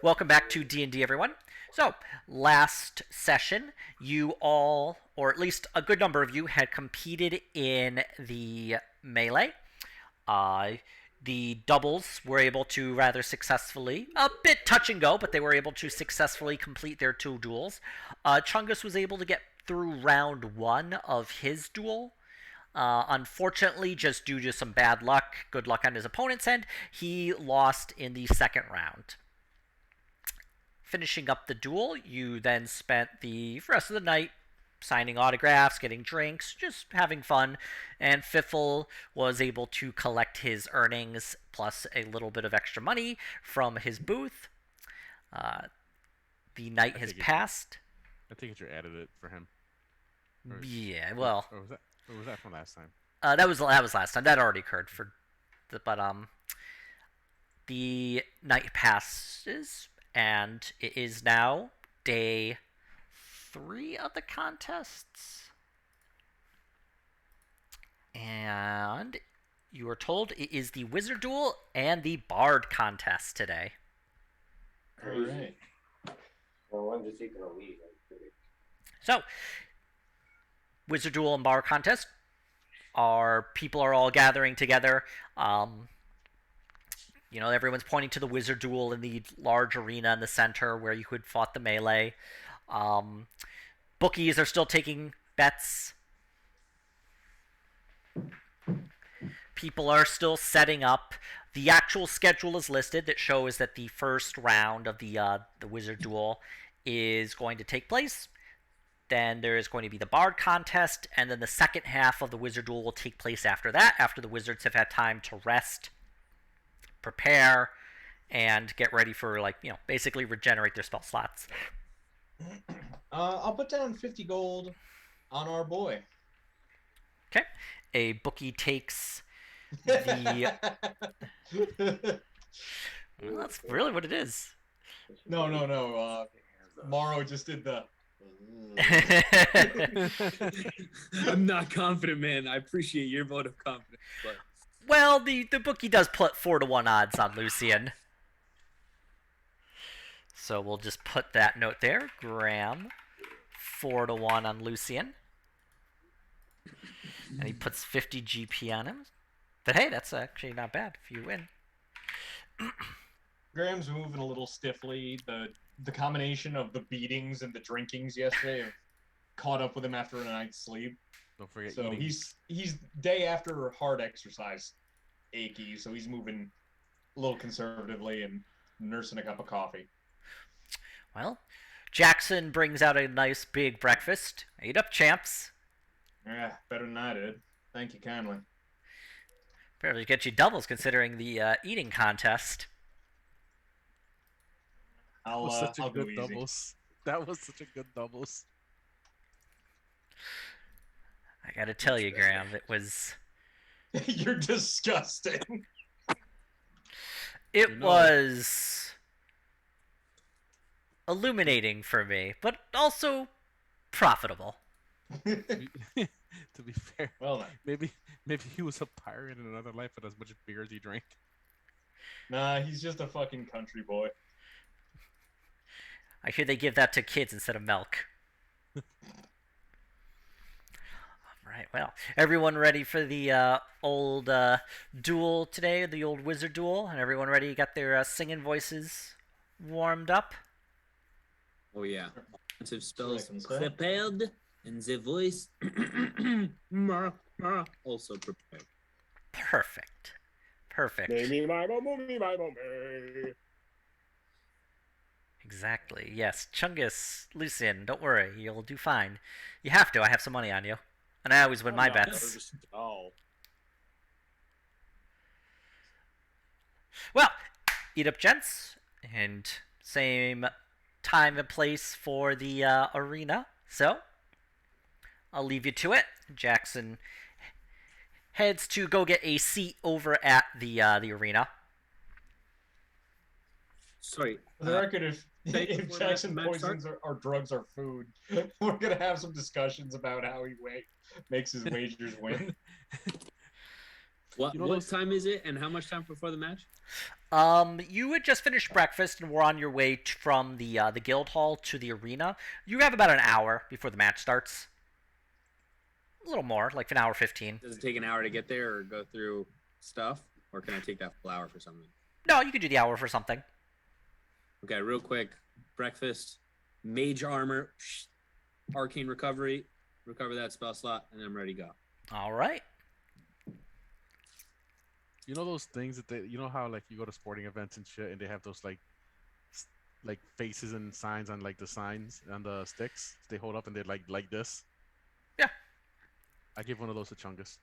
Welcome back to D&D, everyone. So, last session, you all, or at least a good number of you, had competed in the melee. Uh, the doubles were able to rather successfully, a bit touch and go, but they were able to successfully complete their two duels. Chungus was able to get through round one of his duel. Unfortunately, just due to some bad luck, good luck on his opponent's end, he lost in the second round. Finishing up the duel, you then spent the rest of the night signing autographs, getting drinks, just having fun, and Fiffle was able to collect his earnings plus a little bit of extra money from his booth. The night has passed. I think it's your edited for him. Yeah, well, or was that from last time? That was last time. That already occurred but the night passes, and it is now day 3 of the contests. And you are told it is the Wizard Duel and the Bard contest today. Alright. Well, I'm just taking a lead. So, Wizard Duel and Bard contest people are all gathering together. Everyone's pointing to the Wizard Duel in the large arena in the center where you had fought the melee. Bookies are still taking bets. People are still setting up. The actual schedule is listed that shows that the first round of the Wizard Duel is going to take place. Then there is going to be the Bard contest, and then the second half of the Wizard Duel will take place after that, after the Wizards have had time to rest, prepare, and get ready for, basically regenerate their spell slots. I'll put down 50 gold on our boy. Okay. A bookie takes the... Well, that's really what it is. No. Morrow just did the... I'm not confident, man. I appreciate your vote of confidence, but... Well, the bookie does put 4-1 odds on Lucian. So we'll just put that note there. Graham, 4-1 on Lucian. And he puts 50 GP on him. But hey, that's actually not bad if you win. Graham's moving a little stiffly. The combination of the beatings and the drinkings yesterday have caught up with him after a night's sleep. Don't forget so eating. he's day after hard exercise achy, so he's moving a little conservatively and nursing a cup of coffee. Well, Jackson brings out a nice big breakfast. Eat up, champs. Yeah, better than I did. Thank you kindly. Barely get you doubles considering the eating contest. I'll go easy. Doubles. That was such a good doubles. I gotta tell you, Graham, it was... You're disgusting. It was illuminating for me, but also profitable. To be fair, well, maybe he was a pirate in another life with as much beer as he drank. Nah, he's just a fucking country boy. I hear they give that to kids instead of milk. Alright, well, everyone ready for the old duel today, the old wizard duel? And everyone ready? Got their singing voices warmed up? Oh yeah. Offensive spells prepared, and the voice also prepared. Perfect. Exactly. Yes. Chungus, Lucian, don't worry. You'll do fine. You have to. I have some money on you. And I always win my bets. Well, eat up, gents. And same time and place for the arena. So, I'll leave you to it. Jackson heads to go get a seat over at the arena. Sorry. For the record, if Jackson poisons or drugs are food, we're going to have some discussions about how he makes his wagers win. What You know what those- time is it, and how much time before the match? You had just finished breakfast and were on your way from the guild hall to the arena. You have about an hour before the match starts. A little more, like an hour 15. Does it take an hour to get there or go through stuff, or can I take that full hour for something? No, you could do the hour for something. Okay, real quick. Breakfast, mage armor, arcane recovery, recover that spell slot, and I'm ready to go. All right. You know those things that they, you know how like you go to sporting events and shit, and they have those like faces and signs on like the signs on the sticks they hold up, and they're like this. Yeah. I give one of those to Chungus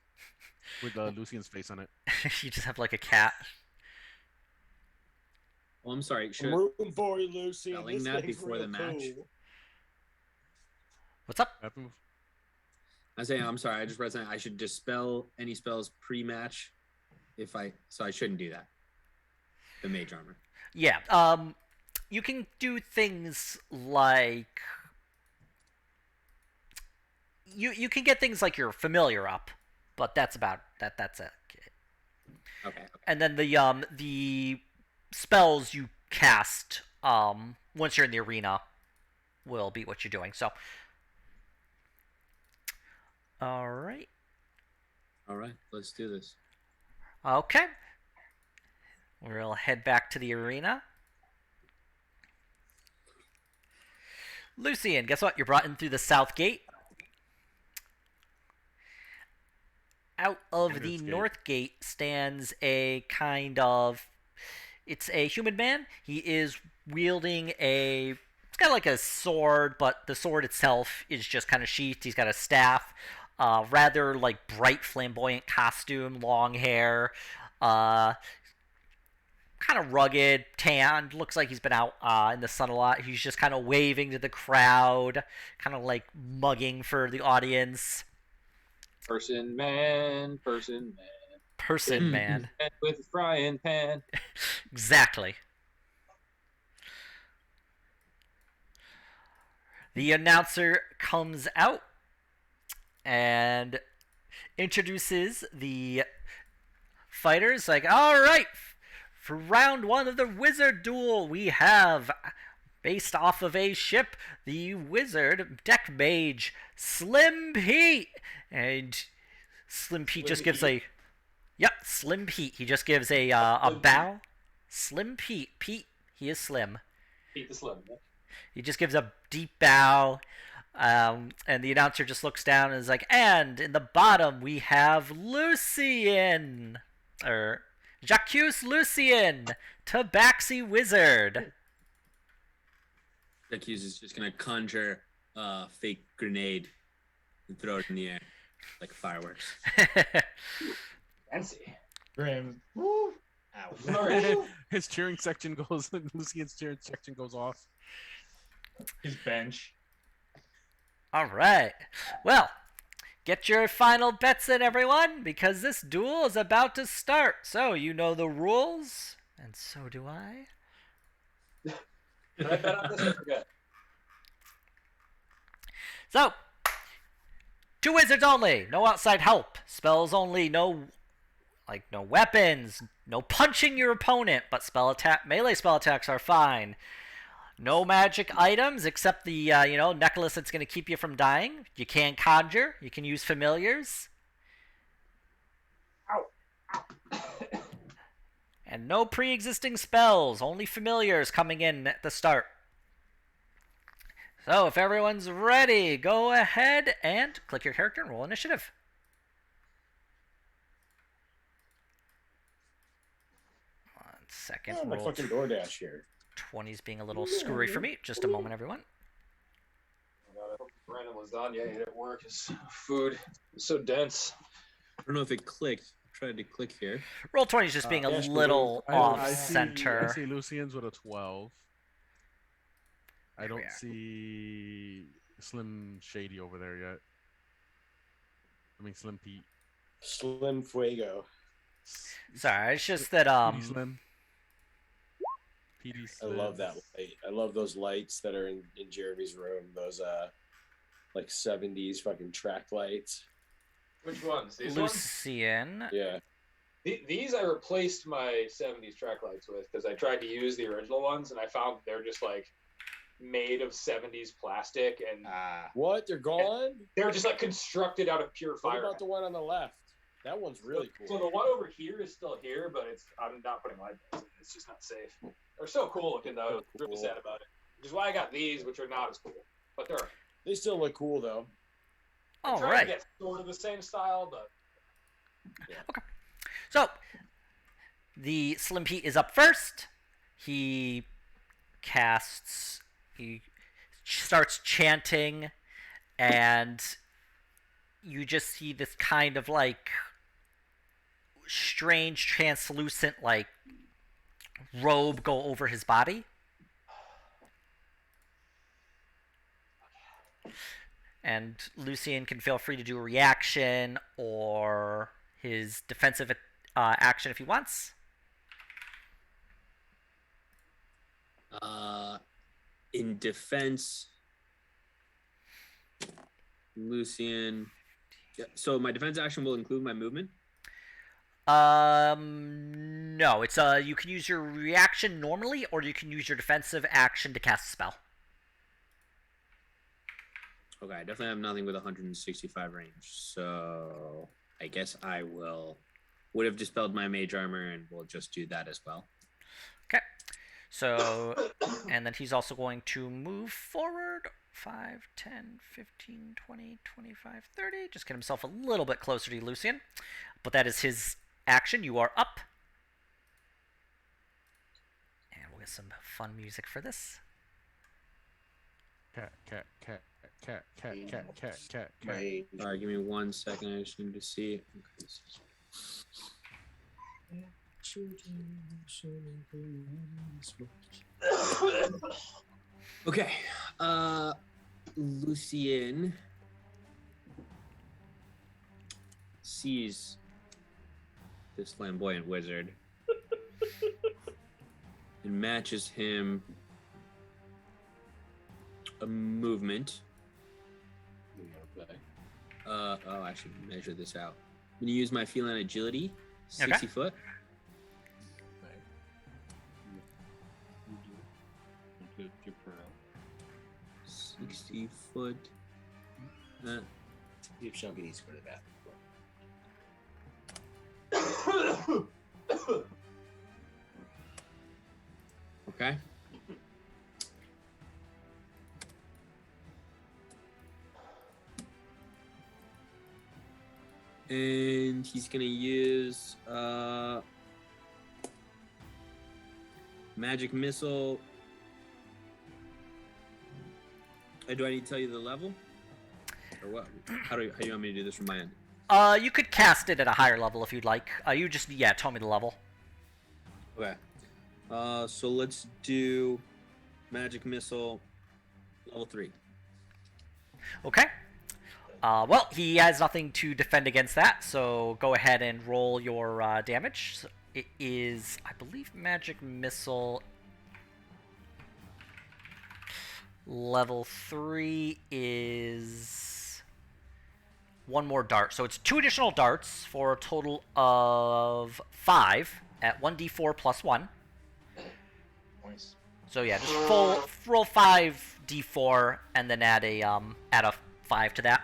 with Lucian's face on it. You just have like a cat. Oh, I'm sorry. I'm rooting for you, Lucy. Spelling This that thing's before real the match? cool. What's up? Happen- I say I'm sorry. I just read something. I should dispel any spells pre-match, so I shouldn't do that. The mage armor. Yeah. You can do things like you can get things like your familiar up, but that's about that. That's it. Okay. And then the spells you cast once you're in the arena will be what you're doing. So, all right. All right. Let's do this. Okay. We'll head back to the arena. Lucian, guess what? You're brought in through the south gate. Out of the Entrance gate. north gate stands a kind of... It's a human man. He is wielding a... It's kind of like a sword, but the sword itself is just kind of sheathed. He's got a staff. Rather like bright, flamboyant costume, long hair. Kind of rugged, tanned. Looks like he's been out in the sun a lot. He's just kind of waving to the crowd. Kind of like mugging for the audience. Person man, person man. Person man. Head with a frying pan. Exactly. The announcer comes out and introduces the fighters. Like, all right, for round one of the wizard duel, we have, based off of a ship, the wizard deck mage Slim Pete. And Slim Pete just gives a... Yep, Slim Pete. He just gives a bow. Slim Pete. Pete, he is slim. Pete the Slim. He just gives a deep bow. And the announcer just looks down and is like, and in the bottom we have Lucian. Or Jacques Lucien, Tabaxi Wizard. Jacques is just gonna conjure a fake grenade and throw it in the air like fireworks. Fancy. Graham. Woo. Ow. Sorry. His cheering section goes. Lucian's cheering section goes off. His bench. All right. Well, get your final bets in, everyone, because this duel is about to start. So you know the rules, and so do I. Did I bet on this? I forget. So, 2 wizards only. No outside help. Spells only. No weapons. No punching your opponent. But melee spell attacks are fine. No magic items except the necklace that's going to keep you from dying. You can conjure. You can use familiars. Ow. And no pre-existing spells. Only familiars coming in at the start. So if everyone's ready, go ahead and click your character and roll initiative. One second. Oh, my Roll fucking DoorDash here. 20's being a little screwy for me. Just a moment, everyone. Oh God, I hope Brandon was lasagna I ate at work. His food is so dense. I don't know if it clicked. I tried to click here. Roll 20's just being a yes, little I off-center. see Lucian's with a 12. I There we don't are. see Slim Shady over there yet. I mean Slim Pete. Slim Fuego. Sorry, it's just that Petey Slim. Petey I Slim. love that light. I love those lights that are in Jeremy's room. Those like 70s fucking track lights. Which ones? Lucian Yeah. These I replaced my 70s track lights with because I tried to use the original ones and I found they're just like made of 70s plastic and What? They're gone? they're just like constructed out of pure What fire. about the one on the left? That one's really cool. So the one over here is still here, but I'm not putting light bulbs in it. It's just not safe. They're so cool looking though. I was really Cool. sad about it. Which is why I got these, which are not as cool. But they're They still look cool though. All trying right. to get sort of the same style, but So, the Slim Pete is up first. He starts chanting, and you just see this kind of like strange, translucent, like robe go over his body. And Lucian can feel free to do a reaction or his defensive action if he wants. In defense, Lucian. Yeah, so my defense action will include my movement. No, it's you can use your reaction normally, or you can use your defensive action to cast a spell. Okay, I definitely have nothing with 165 range, so I guess I would have dispelled my mage armor, and we'll just do that as well. Okay. So, and then he's also going to move forward 5, 10, 15, 20, 25, 30. Just get himself a little bit closer to you, Lucian. But that is his action. You are up. And we'll get some fun music for this. Cat, cat, cat, cat, cat, cat, cat, cat, cat. My All right, give me 1 second. I just need to see. Okay. Lucien sees this flamboyant wizard and matches him a movement. I should measure this out. I'm gonna use my feline agility, 60 foot. 60 foot. if Shelby needs to go to the bathroom. Okay. And he's gonna use magic missile. Do I need to tell you the level, or what? How do you want me to do this from my end? You could cast it at a higher level if you'd like. You just tell me the level. Okay. So let's do magic missile level 3. Okay. Well, he has nothing to defend against that, so go ahead and roll your damage. So it is, I believe, magic missile level 3 is 1 more dart. So it's 2 additional darts for a total of 5 at 1d4 plus 1. Nice. So yeah, just roll 5d4 and then add a 5 to that.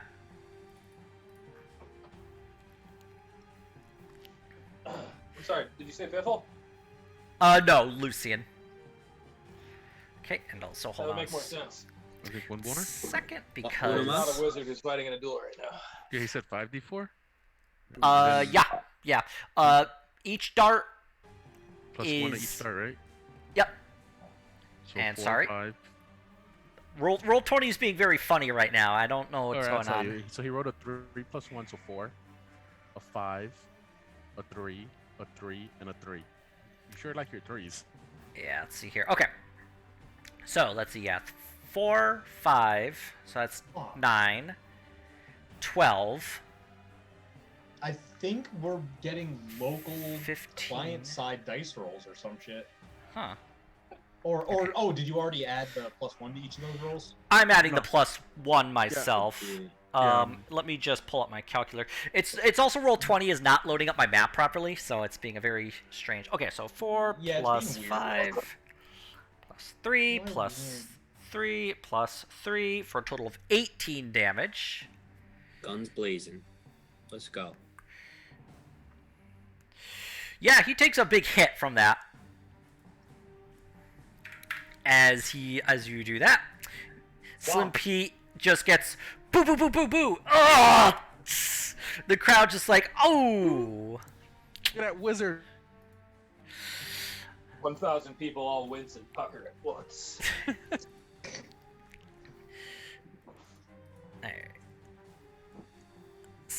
I'm sorry, did you say Biffle? No, Lucian. Okay, and also That hold would on make more a sense. I think one more. second I'm because not a wizard who's fighting in a duel right now. Yeah, he said 5d4. yeah. Each dart Plus 1 at each is- start, right? Yep. So And 4, sorry. 5. Roll 20 is being very funny right now. I don't know what's Alright, I'll going tell on. you. So he rolled a 3 plus 1, so 4. A 5, a 3, a 3, and a 3. You sure like your 3s? Yeah, let's see here. Okay. So, let's see, 4, 5, so that's 9, 12, I think we're getting local 15. client-side dice rolls or some shit. Huh. Or did you already add the +1 to each of those rolls? I'm adding No. the +1 myself. Yeah. Let me just pull up my calculator. It's also roll 20 is not loading up my map properly, so it's being a very strange. Okay, so 4 Yeah, it's plus being weird. 5 plus 3 Why plus weird? 3 plus 3 for a total of 18 damage. Guns blazing. Let's go. Yeah, he takes a big hit from that. As you do that, Slim Pete just gets boo boo boo boo boo. Oh! The crowd just like, oh. Look at that wizard. 1,000 people all wince and pucker at once. Alright.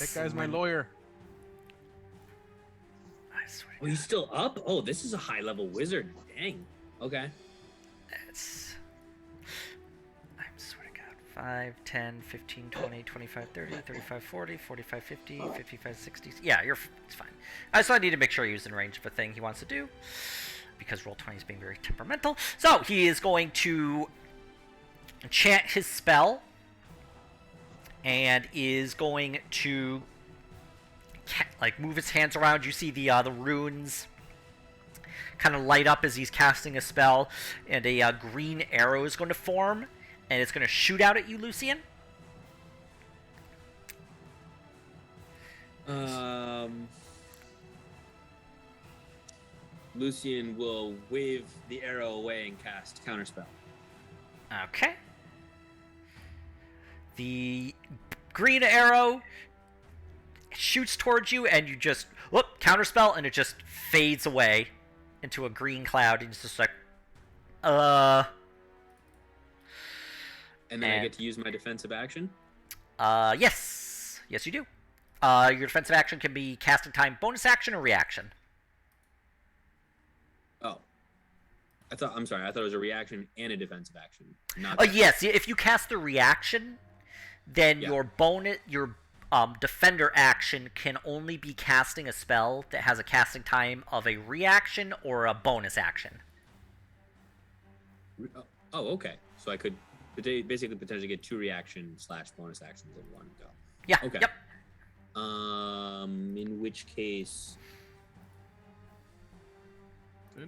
That guy's my lawyer. I swear Oh, he's still up? Oh, this is a high level wizard. Dang. Okay. it's. I swear to God. 5, 10, 15, 20, 25, 30, 35, 40, 45, 50, 55, 60. Yeah, it's fine. I just need to make sure he's in range of a thing he wants to do. Because roll 20 is being very temperamental. So he is going to chant his spell. And is going to like move his hands around. You see the runes kind of light up as he's casting a spell, and a green arrow is going to form, and it's going to shoot out at you, Lucian. Lucian will wave the arrow away and cast counterspell. Okay. The green arrow shoots towards you, and you just counterspell, and it just fades away into a green cloud, and it's just like, And then I get to use my defensive action? yes, you do. Your defensive action can be casting time, bonus action, or reaction. Oh. I'm sorry, I thought it was a reaction and a defensive action. Not Yes, if you cast the reaction, then your defender action can only be casting a spell that has a casting time of a reaction or a bonus action. Oh, okay. So I could basically potentially get 2 reaction / bonus actions in one go. Yeah. Okay. Yep. In which case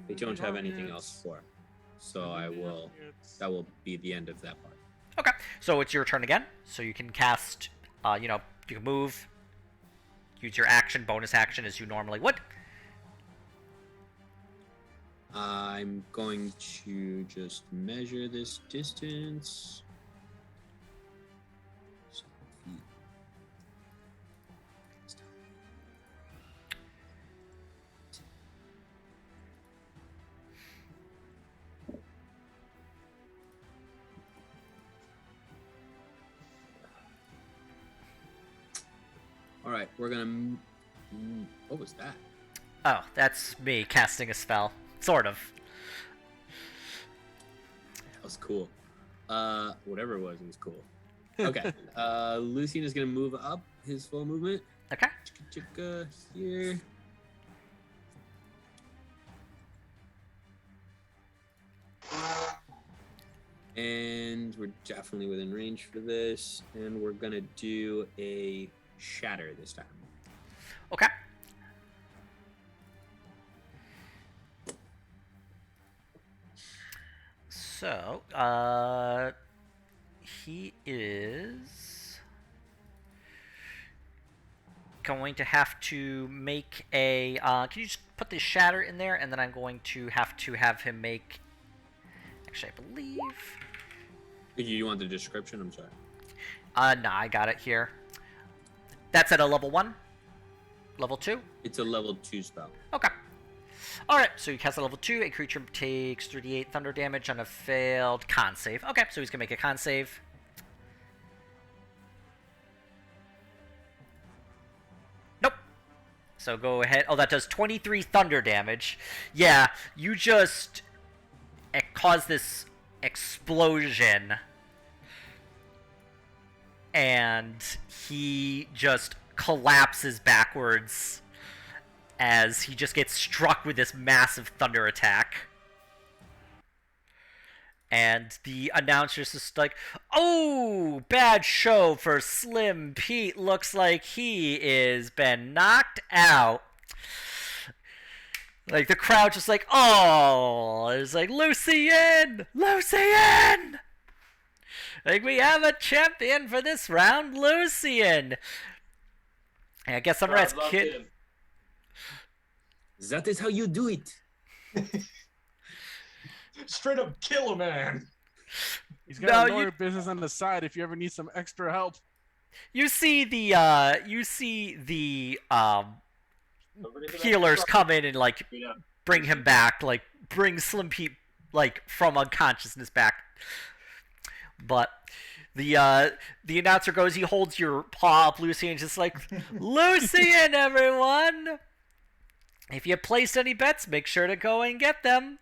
they don't have anything else for. So that will be the end of that part. Okay. So it's your turn again. So you can cast, you can move, use your action, bonus action as you normally would. I'm going to just measure this distance. All right, we're gonna. What was that? Oh, that's me casting a spell. Sort of. That was cool. Whatever it was cool. Okay. Lucian is gonna move up his full movement. Okay. Chicka here. And we're definitely within range for this, and we're gonna do a shatter this time. Okay. So, he is going to have to make a, can you just put the shatter in there, and then I'm going to have him make, actually, I believe, You want the description? I'm sorry. nah, I got it here. That's at a level 1? Level 2? It's a level 2 spell. Okay. Alright, so you cast a level 2. A creature takes 38 thunder damage on a failed con save. Okay, so he's going to make a con save. Nope. So go ahead. Oh, that does 23 thunder damage. Yeah, you just caused this explosion. And he just collapses backwards as he just gets struck with this massive thunder attack. and the announcer's just like, "Oh, bad show for Slim Pete. Looks like he is been knocked out." Like the crowd just like, "Oh," it's like, "Lucien, Lucien!" Like, we have a champion for this round, Lucien. And I guess some rest Loved kid. him. That is how you do it. Straight up kill a man. He's got a No, lawyer business on the side if you ever need some extra help. You see the Don't forget the healers next come in and like Yeah. bring him back, like bring Slim Pete like from unconsciousness back. But the announcer goes, he holds your paw up, Lucy, and just like, "Lucien, everyone! If you placed any bets, make sure to go and get them."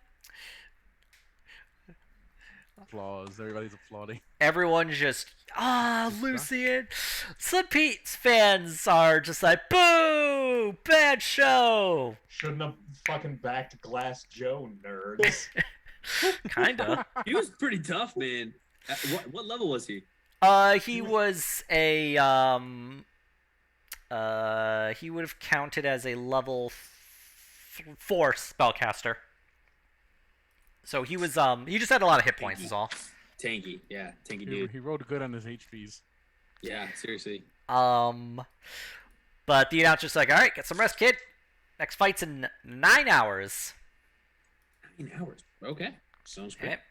Applause. Everybody's applauding. Everyone's just, Lucien. Slim Pete's fans are just like, "Boo! Bad show!" Shouldn't have fucking backed Glass Joe, nerds. Kinda. He was pretty tough, man. What level was he? He was a he would have counted as a level 4 spellcaster. So he was he just had a lot of hit points is all. Tanky, yeah, tanky He, dude. he rolled good on his HPs. Yeah, seriously. But the announcer's like, "All right, get some rest, kid. Next fight's in 9 hours." 9 hours. Okay, sounds great. Okay.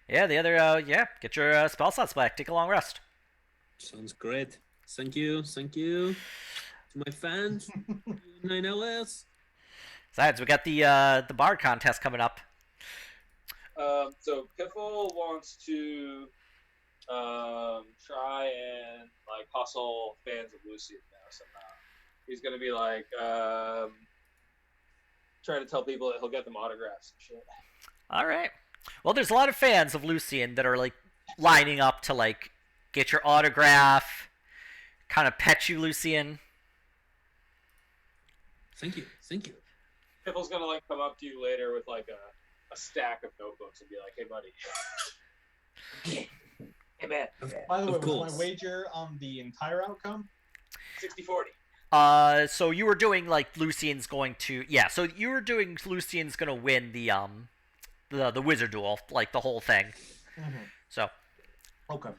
Yeah, the other get your spell slots back. Take a long rest. Sounds great. Thank you to my fans. 9 hours. Besides, we got the bard contest coming up. So Piffle wants to try and like hustle fans of Lucian now somehow. He's gonna be like trying to tell people that he'll get them autographs and shit. All right. Well, there's a lot of fans of Lucien that are like lining up to like get your autograph, kind of pet you, Lucien. Thank you. Piffle's gonna like come up to you later with like a stack of notebooks and be like, "Hey, buddy." Hey, man. By the way, Of was course. my wager on the entire outcome? 60-40. So you were doing like Lucien's going to so you were doing Lucien's gonna win the wizard duel, like the whole thing. Mm-hmm. So Okay.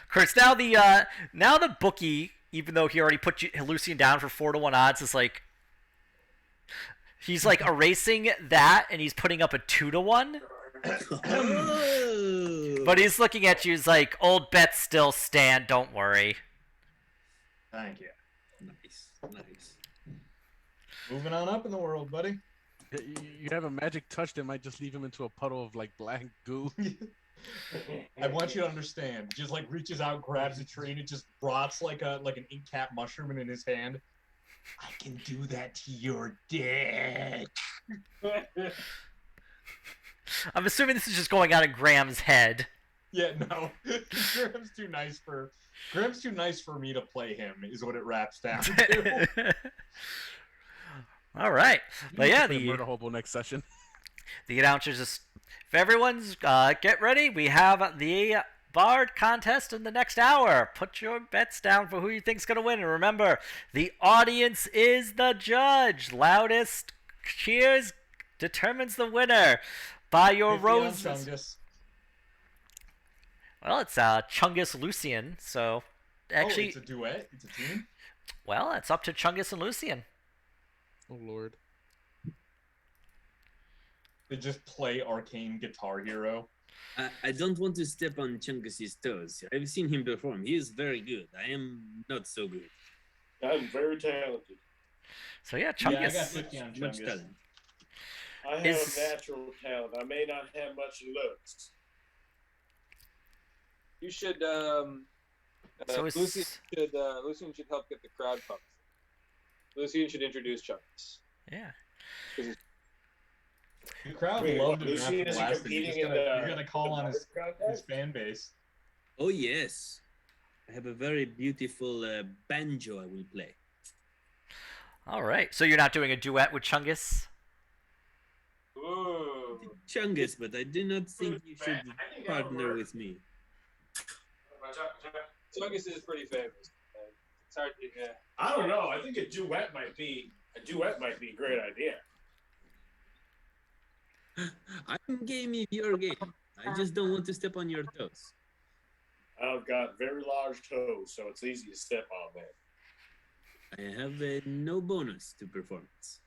Chris, now the bookie, even though he already put Lucien down for 4-1 odds, is like he's like erasing that and he's putting up a 2-1. Oh. But he's looking at you, he's like, "Old bets still stand, don't worry." Thank you. Nice. Moving on up in the world, buddy. You have a magic touch that might just leave him into a puddle of like black goo. I want you to understand. Just like reaches out, grabs a tree, and it just rots like an ink cap mushroom in his hand. I can do that to your dick. I'm assuming this is just going on in Graham's head. Yeah, no. Graham's too nice for me to play him, is what it wraps down to. All right. But yeah, Play Murder Hobo next session. the announcers just, if everyone's get ready, we have the Bard contest in the next hour. Put your bets down for who you think's gonna win, and remember, the audience is the judge. Loudest cheers determines the winner. Buy your 50 on roses. Chungus. Well, it's Chungus Lucien, so actually, it's a duet. It's a team. well, it's up to Chungus and Lucien. Oh lord. They just play Arcane Guitar Hero. I don't want to step on Chungus's toes. I've seen him perform. He is very good. I am not so good. I'm very talented. So yeah, Yeah, I Chungus. got 50 on Much Chungus. talent. I have Is- a natural talent. I may not have much looks. You should So it's- Lucian should help get the crowd pumped. Lucian should introduce Chunks. Yeah. The crowd Wait, loved him Lucian after the isn't last thing. competing You're in the- gonna call on his contest? fan base. Oh yes, I have a very beautiful banjo I will play. All right. So you're not doing a duet with Chungus? Ooh. Chungus, but I do not think you should partner with me. Chungus is pretty famous. It's hard to. Yeah. I don't know. I think a duet might be a great idea. I'm game if you're game. I just don't want to step on your toes. I've got very large toes, so it's easy to step on them. I have no bonus to performance.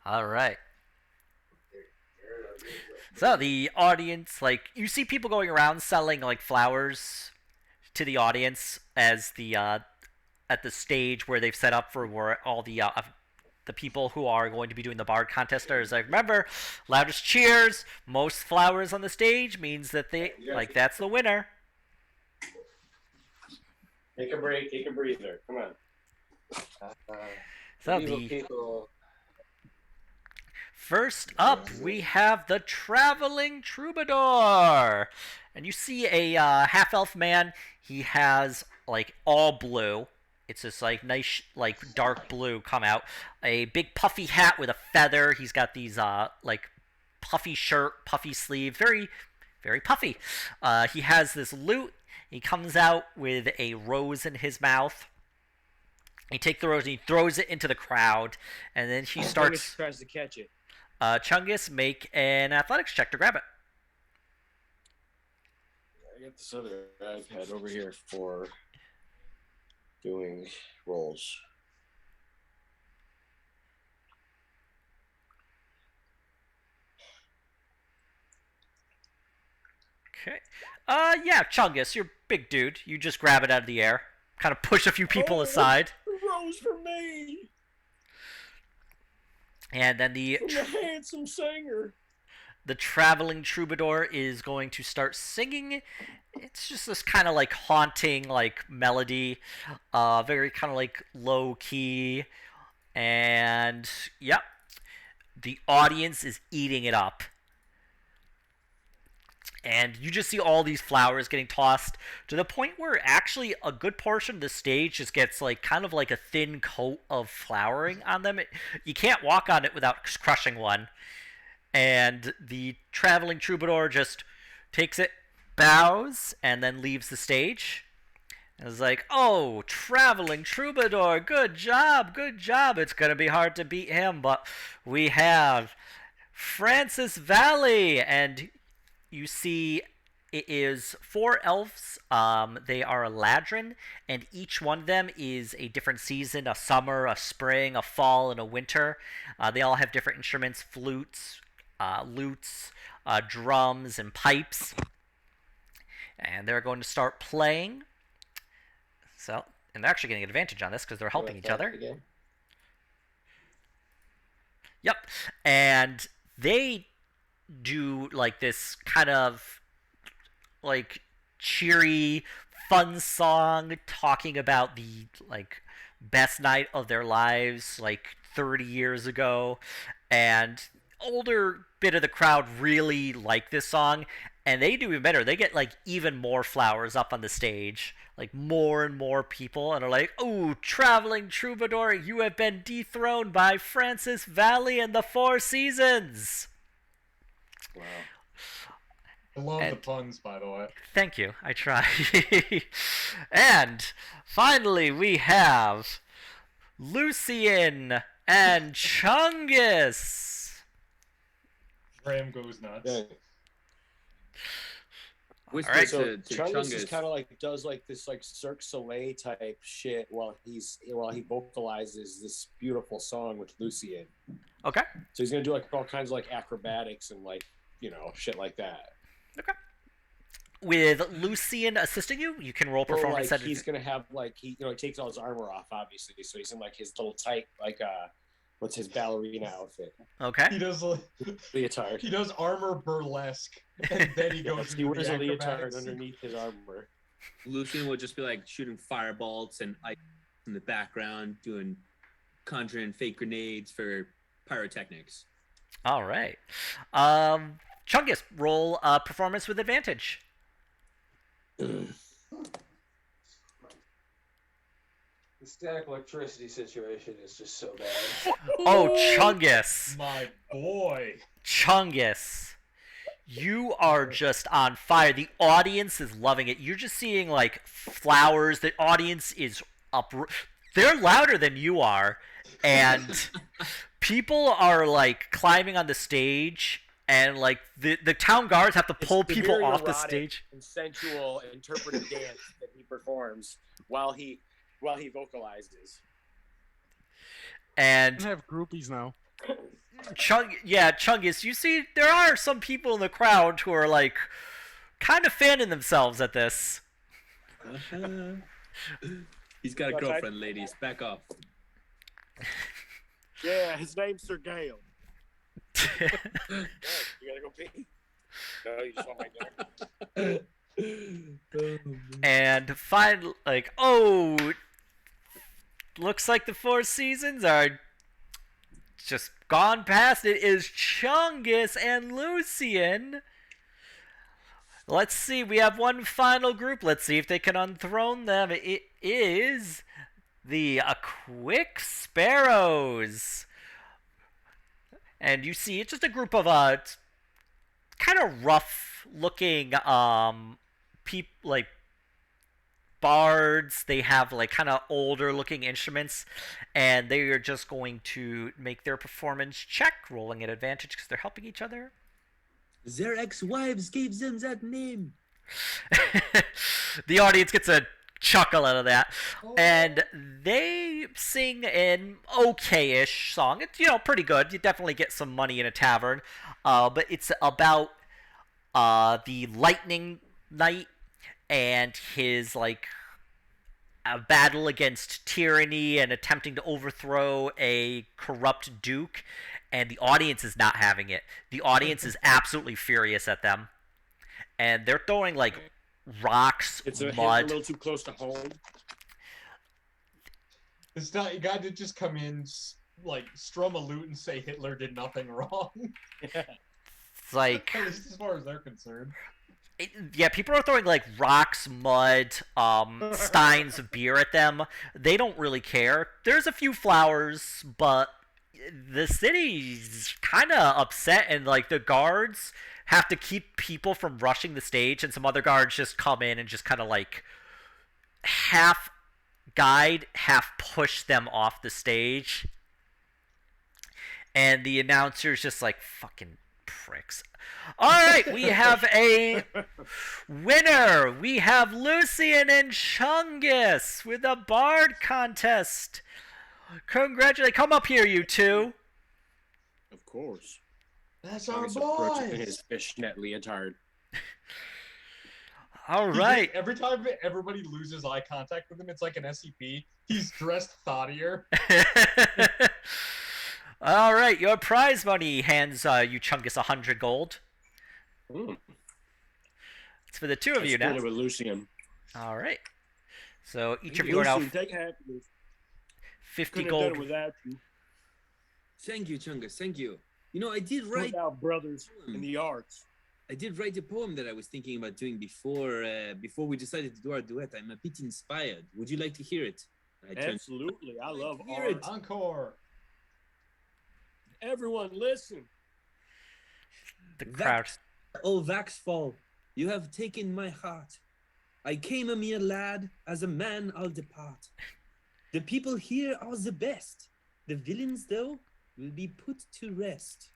All right. So the audience, like, you see people going around selling like flowers to the audience as the at the stage where they've set up for where all the people who are going to be doing the bard contest are. Like, remember, loudest cheers, most flowers on the stage means that they like that's the winner. Take a break. Take a breather. Come on. So Evil the people. first up, we have the Traveling Troubadour. And you see a half-elf man. He has, like, all blue. It's this, like, nice, like, dark blue come out. A big puffy hat with a feather. He's got these, like, puffy shirt, puffy sleeve. Very, very puffy. He has this lute. He comes out with a rose in his mouth. He takes the rose and he throws it into the crowd. And then he starts... tries to catch it. Chungus, make an athletics check to grab it. I got this other iPad over here for doing rolls. Okay. Yeah, Chungus, you're a big dude. You just grab it out of the air. Kind of push a few people aside. Rose for me! And then From the handsome singer! the Traveling Troubadour is going to start singing. It's just this kind of like haunting like melody. Very kind of like low key. And yep. The audience is eating it up. And you just see all these flowers getting tossed to the point where actually a good portion of the stage just gets like kind of like a thin coat of flowering on them. You can't walk on it without crushing one. And the Traveling Troubadour just takes it, bows, and then leaves the stage. And it's like, oh, Traveling Troubadour, good job, good job. It's going to be hard to beat him, but we have Francis Valley, and you see it is 4 elves. They are a ladrin, and each one of them is a different season: a summer, a spring, a fall, and a winter. They all have different instruments: flutes, lutes, drums, and pipes. And they're going to start playing. So, and they're actually getting an advantage on this because they're helping each other. Again. Yep. And they do like this kind of like cheery, fun song talking about the like best night of their lives like 30 years ago. And older bit of the crowd really like this song, and they do even better. They get like even more flowers up on the stage, like more and more people, and are like, "Oh, Traveling Troubadour, you have been dethroned by Francis Valley and the Four Seasons." Wow. I love the puns, by the way. Thank you. I try. And finally, we have Lucian and Chungus. Ram goes nuts. Yeah. Whisper Alright, So to Chungus is Chungus. kind of like does like this like Cirque du Soleil type shit while he vocalizes this beautiful song with Lucien. Okay. So he's gonna do like all kinds of like acrobatics and like shit like that. Okay. With Lucian assisting you, you can roll Or performance. like he's gonna have like he takes all his armor off obviously, so he's in like his little tight like what's his ballerina outfit Okay. He does leotard. he does armor burlesque, and then he goes. He into wears the a leotard acrobatics. underneath his armor. Lucian would just be like shooting firebolts and ice in the background, doing conjuring fake grenades for pyrotechnics. All right. Chungus, roll performance with advantage. The static electricity situation is just so bad. Oh, Chungus. My boy. Chungus. You are just on fire. The audience is loving it. You're just seeing like flowers. The audience is up. They're louder than you are, and people are like climbing on the stage, and like the town guards have to pull It's the people very off the erotic stage. and sensual interpretive dance that he performs while he vocalizes. And I have groupies now. Chungus, you see, there are some people in the crowd who are like kind of fanning themselves at this. He's got a What's that? girlfriend, ladies. Back off. Yeah, his name's Sir Gale. You gotta go pee? No, you just want my dinner. And find like, oh, looks like the Four Seasons are just gone past. It is Chungus and Lucian. Let's see, we have one final group. Let's see if they can unthrone them. It is the Quick Sparrows. And you see, it's just a group of kind of rough-looking like bards. They have like kind of older-looking instruments, and they are just going to make their performance check, rolling at advantage because they're helping each other. Their ex-wives gave them that name. The audience gets a chuckle out of that, and they sing an okay-ish song. It's pretty good. You definitely get some money in a tavern, but it's about the Lightning Knight and his like a battle against tyranny and attempting to overthrow a corrupt duke, and the audience is not having it. The audience is absolutely furious at them, and they're throwing like rocks, It's a mud. little too close to home. It's not. You got to just come in, like strum a lute and say Hitler did nothing wrong. It's like, At least as far as they're concerned. yeah, people are throwing like rocks, mud, steins of beer at them. They don't really care. There's a few flowers, but the city's kind of upset, and like the guards have to keep people from rushing the stage, and some other guards just come in and just kind of like half guide, half push them off the stage. And the announcer's just like, fucking pricks. All right, we have a winner. We have Lucian and Chungus with a bard contest. Congratulations. Come up here, you two. Of course. That's our Chungus approaching boy. his fishnet leotard. All right. Every time everybody loses eye contact with him, it's like an SCP. He's dressed thoughtier. All right, your prize money hands you Chungus 100 gold. It's for the two of you now. With Lucian. All right. So each of you are now Lucian, take half of this. 50 Couldn't have done gold. it without you. Thank you, Chungus. Thank you. You know, I did write. Our brothers in the arts. I did write a poem that I was thinking about doing before we decided to do our duet. I'm a bit inspired. Would you like to hear it? Absolutely. I love hear art. it. Encore. Everyone listen. The crowd. Oh, Vaxfall, you have taken my heart. I came a mere lad, as a man I'll depart. The people here are the best. The villains, though, will be put to rest.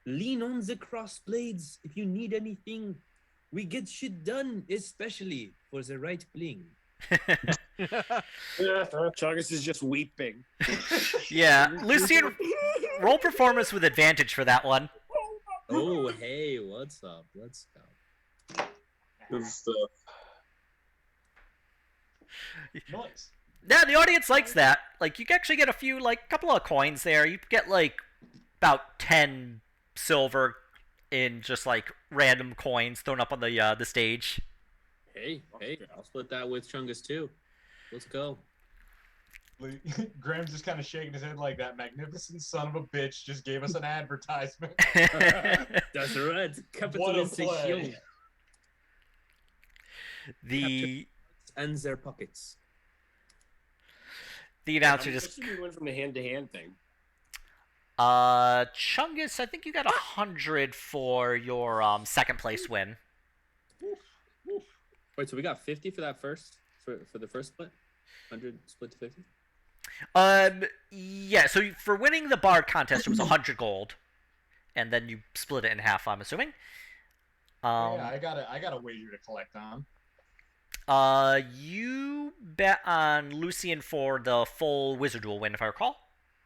Lean on the crossblades if you need anything. We get shit done, especially for the right bling. Chungus is just weeping. Yeah, Lucian, roll performance with advantage for that one. Oh, hey, what's up? What's up? Good stuff. Nice. Yeah, the audience likes that. Like, you can actually get a few, like, couple of coins there. You get, like, about 10 silver in just, like, random coins thrown up on the stage. Hey, I'll split that with Chungus too. Let's go. Graham's just kind of shaking his head like that magnificent son of a bitch just gave us an advertisement. That's right. What a play. Capitalization. The And their pockets. The announcer I'm just assuming we went from the hand-to-hand thing. Chungus, I think you got 100 for your second place win. Wait, so we got 50 for that first for the first split? 100 split to 50? Yeah, so for winning the bard contest it was 100 gold. And then you split it in half, I'm assuming. Yeah, I got a wager to collect on. You bet on Lucian for the full Wizard Duel win, if I recall.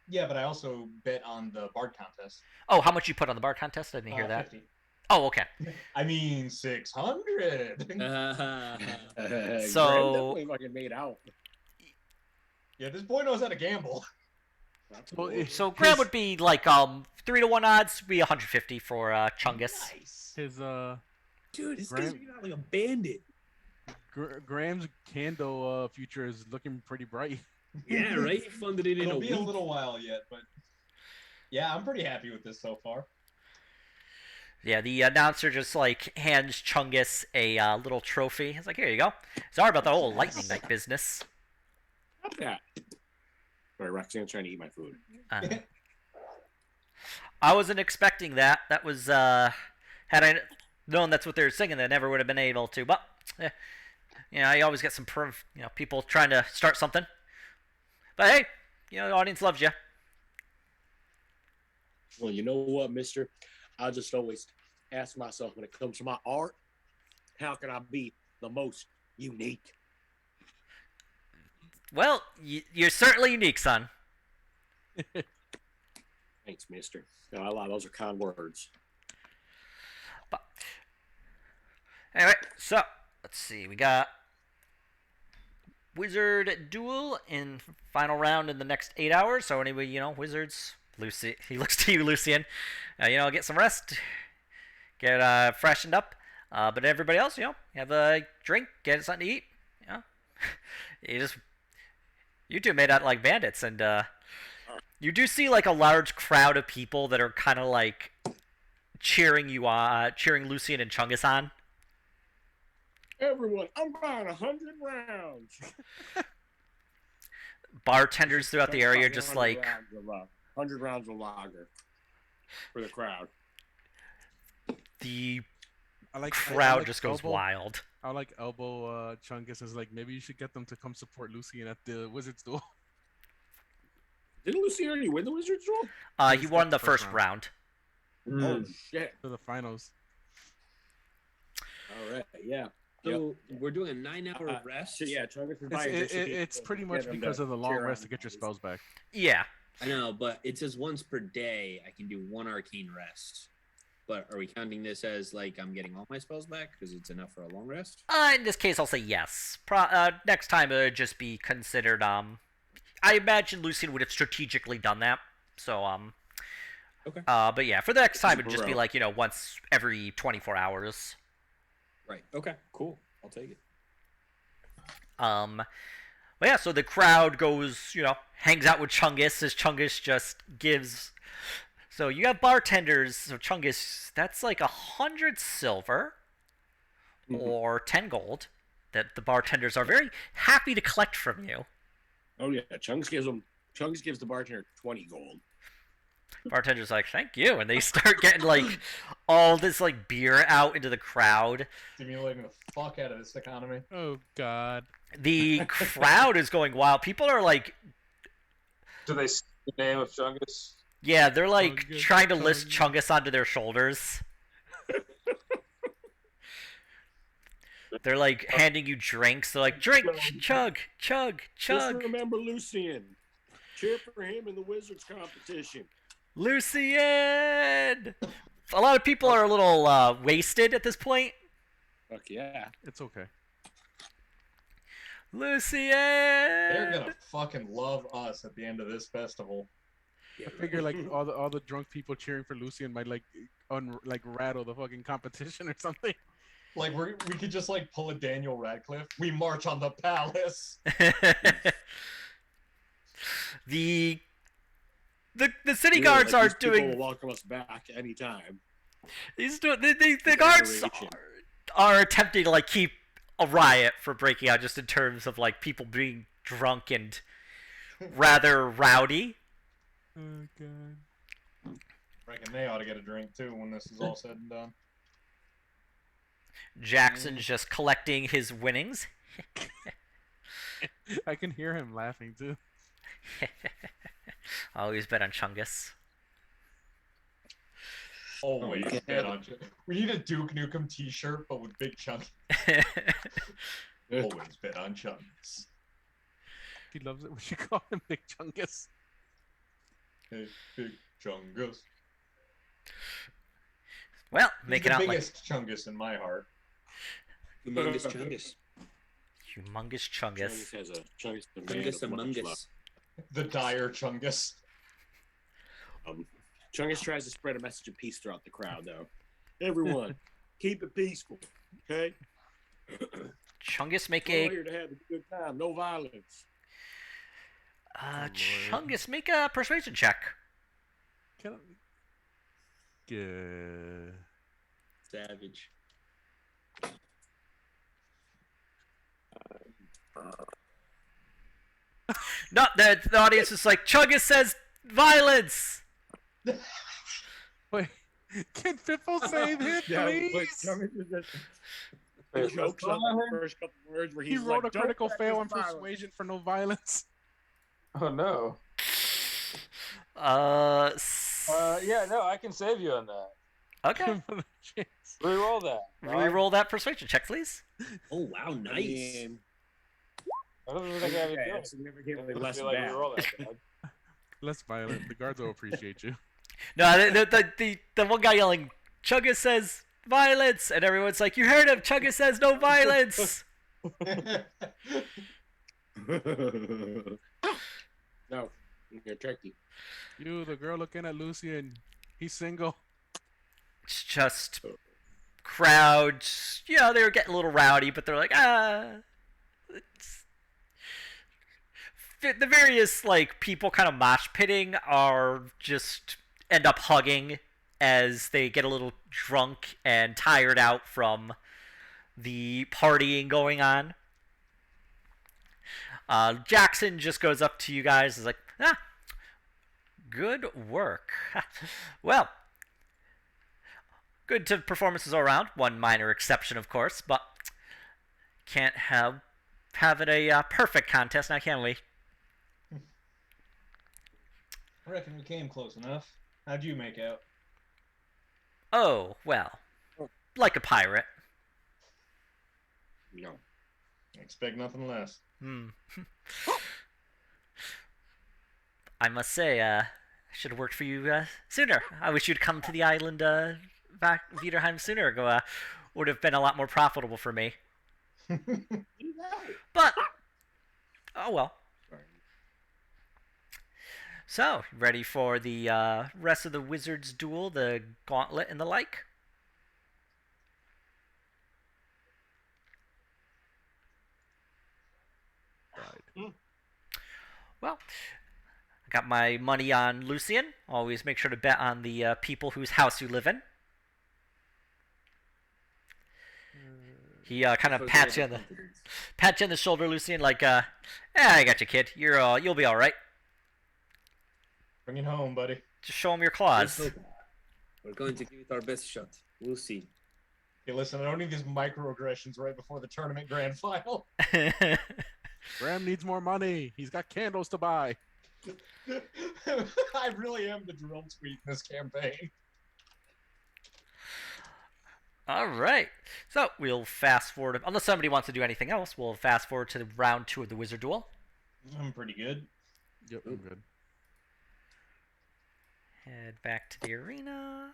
Yeah, but I also bet on the Bard contest. Oh, how much you put on the bard contest? I didn't hear that. 50. Oh, okay. I mean, 600. So- Graham definitely fucking made out. Yeah, this boy knows how to gamble. Well, So Graham would be like 3-1 odds, would be 150 for Chungus. Nice. his Dude, this Graham- guy's out like a bandit. Graham's candle future is looking pretty bright. Yeah, right? He funded it in It'll a be week. a little while yet, but yeah, I'm pretty happy with this so far. Yeah, the announcer just like hands Chungus a little trophy. He's like, here you go. Sorry about the whole Lightning Night business. Stop that. Sorry, Roxanne's trying to eat my food. I wasn't expecting that. That was, had I known that's what they were singing, I never would have been able to. But, you know, you always get some, people trying to start something. But hey, you know, the audience loves you. Well, you know what, mister? I just always ask myself when it comes to my art, how can I be the most unique? Well, you're certainly unique, son. Thanks, mister. No, I lie. Those are kind words. But, anyway, so, let's see. We got Wizard Duel in final round in the next 8 hours. So anyway, you know, Wizards, Lucy, he looks to you, Lucian. You know, get some rest, get freshened up. But everybody else, you know, have a drink, get something to eat. You know, you two made out like bandits, and you do see like a large crowd of people that are kind of like cheering you on, cheering Lucian and Chungus on. Everyone, I'm buying 100 rounds. Bartenders throughout the area just like 100 rounds of lager for the crowd. the I like crowd like just goes elbow, wild. I like elbow Chungus is like maybe you should get them to come support Lucian at the Wizards duel. Didn't Lucy already win the Wizards duel? He He's won got the the first first round. Oh shit! For the finals. All right, yeah. So we're doing a 9-hour rest. So yeah, Chungus is It's, buying just so it's people pretty can much get them because of the long cheer rest on to get your guys. spells back. Yeah. I know, but it says once per day I can do 1 arcane rest. But are we counting this as like I'm getting all my spells back because it's enough for a long rest? In this case, I'll say yes. Next time it would just be considered. I imagine Lucian would have strategically done that. So Okay. But yeah, for the next time it'd just be Bro. like, you know, once every 24 hours. Right. Okay. Cool. I'll take it. Well, yeah, so the crowd goes, you know, hangs out with Chungus as Chungus just gives. So you have bartenders. So Chungus, that's like 100 silver or 10 gold that the bartenders are very happy to collect from you. Oh yeah, Chungus gives the bartender 20 gold. Bartender's like, thank you, and they start getting like all this like beer out into the crowd. Stimulating the fuck out of this economy. Oh God. The crowd is going wild. People are like, Do they say the name of Chungus? yeah, they're like Chungus, trying to lift Chungus. Chungus onto their shoulders. They're like handing you drinks. They're like, drink, chug, chug, Just chug. remember Lucian. Cheer for him in the Wizards competition. Lucian! A lot of people are a little wasted at this point. Fuck yeah. It's okay. Lucian! They're gonna fucking love us at the end of this festival. I figure like all the drunk people cheering for Lucian might like rattle the fucking competition or something. Like we could just like pull a Daniel Radcliffe. We march on the palace. the city Yeah, guards like, are these people doing will welcome us back anytime. the guards Moderation. are attempting to like keep a riot for breaking out, just in terms of like people being drunk and rather rowdy. Oh god. Reckon they ought to get a drink too when this is all said and done. Jackson's just collecting his winnings. I can hear him laughing too. Always bet on Chungus. Always bet on. We need a Duke Nukem T-shirt, but with Big Chunk. Always bet on Chungus. He loves it when you call him Big Chungus. Hey, Big Chungus. Well, He's make it the out like biggest Chungus in my heart. Humongous Chungus. humongous Chungus Chungus. has a Chungus the man Chungus of much Amongus. love. The dire Chungus. Chungus tries to spread a message of peace throughout the crowd, though. Everyone, keep it peaceful, okay? Chungus make We're all a here to have a good time, no violence. Lord. Chungus make a persuasion check. Can I... Good. Savage. No, the audience is like Chungus says violence. Wait, can Fippo save him, please? Chungus is just Wait, jokes on the first couple words where He he's wrote like, a critical "Don't fail on practice violence." persuasion for no violence. Oh no. Yeah, no, I can save you on that. Okay. Give him a chance. Reroll that. Reroll that persuasion check, please. Oh wow, I nice. mean, I don't think I have it okay, doing. it's significantly I less feel like bad. reroll that. Dog. Less violent. The guards will appreciate you. No, the one guy yelling Chungus says violence, and everyone's like, you heard him. Chungus says no violence. No, you're tricky. You, the girl looking at Lucian. He's single. It's just crowds. You know, they were getting a little rowdy, but they're like, it's... The various like people kind of mosh pitting are just end up hugging as they get a little drunk and tired out from the partying going on. Jackson just goes up to you guys and is like, good work. Well, good performances all around. One minor exception, of course, but can't have it a perfect contest now, can we? I reckon we came close enough. How'd you make out? Oh, well, like a pirate. No. Expect nothing less. I must say, I should have worked for you sooner. I wish you'd come to the island back Viderheim sooner ago. Would have been a lot more profitable for me. But, oh well. So, ready for the rest of the Wizards duel, the gauntlet and the like? Well, I got my money on Lucian. Always make sure to bet on the people whose house you live in. He kind of pats you on the shoulder, Lucian, like, I got you, kid. You'll be all right. Bring it home, buddy. Just show him your claws. We're going to give it our best shot. We'll see. Hey, listen, I don't need these microaggressions right before the tournament grand final. Graham needs more money. He's got candles to buy. I really am the drill tweet in this campaign. All right. So we'll fast forward. Unless somebody wants to do anything else, we'll fast forward to round 2 of the Wizard Duel. I'm pretty good. Yep, I'm good. Head back to the arena.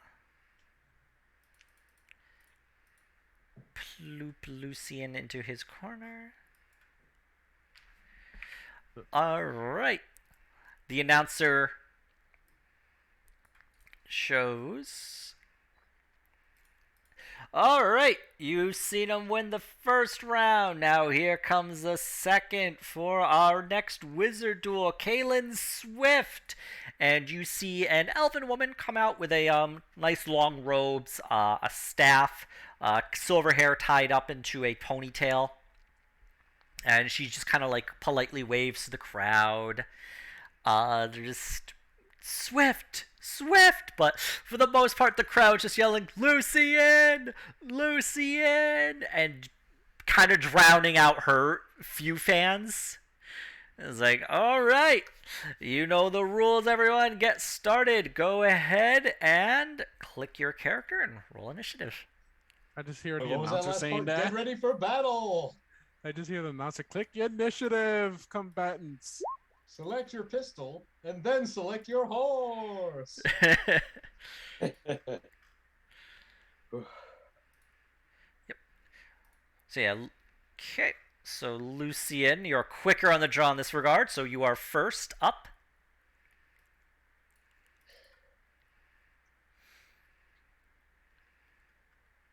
Ploop Lucian into his corner. All right. The announcer shows. All right. You've seen him win the first round. Now here comes the second for our next Wizard Duel. Kaylin Swift. And you see an elven woman come out with a nice long robes, a staff, silver hair tied up into a ponytail. and she just kind of like politely waves to the crowd. They're just Swift, Swift, but for the most part, the crowd's just yelling Lucian, Lucian, and kind of drowning out her few fans. It's like, all right, you know the rules, everyone. Get started. Go ahead and click your character and roll initiative. I just hear Wait, the what was that announcer last saying part? that. Get ready for battle. I just hear the announcer, click your initiative, combatants. Select your pistol and then select your horse. So yeah, okay. So Lucian, you're quicker on the draw in this regard, so you are first up.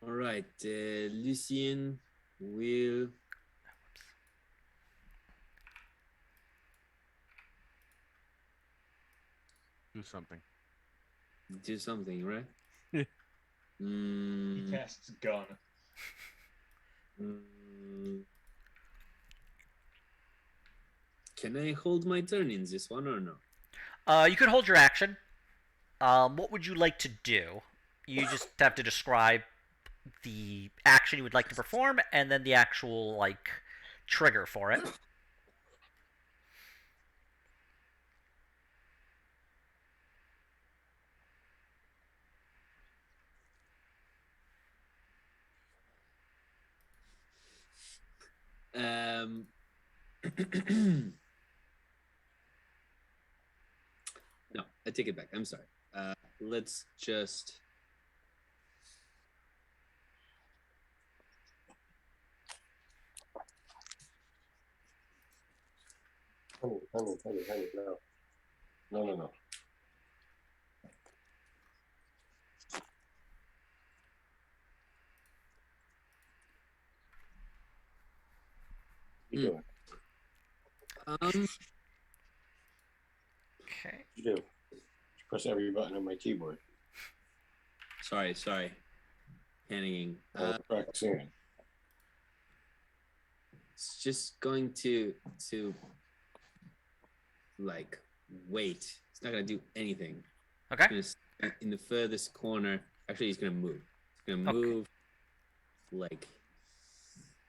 All right, Lucien will Do something. do something, right? Yeah. He casts gun. Can I hold my turn in this one or no? You can hold your action. What would you like to do? You just have to describe the action you would like to perform, and then the actual like trigger for it. No, I take it back. I'm sorry. Let's just. Honey, no. No. You doing? Okay. You do. Press every button on my keyboard. Sorry. Panicking. Practicing. It's just going to like wait. It's not gonna do anything. Okay. It's gonna in the furthest corner. Actually, he's gonna move. He's gonna Okay. move like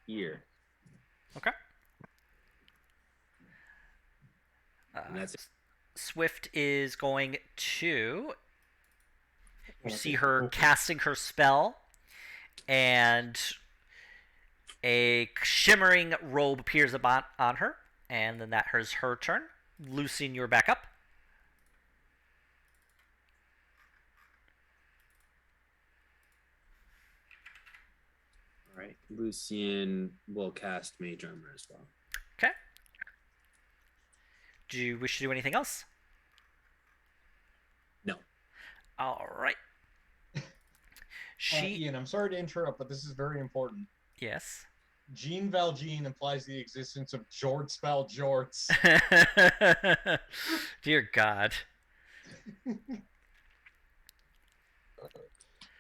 here. Okay. And that's it. Swift is going to. You see her casting her spell, and a shimmering robe appears on her, and then that is her turn. Lucien, you're back up. All right. Lucien will cast Mage Armor as well. Okay. Do you wish to do anything else? No. All right. Ian, I'm sorry to interrupt, but this is very important. Yes. Jean Valjean implies the existence of Jorts Val Jorts. Dear God.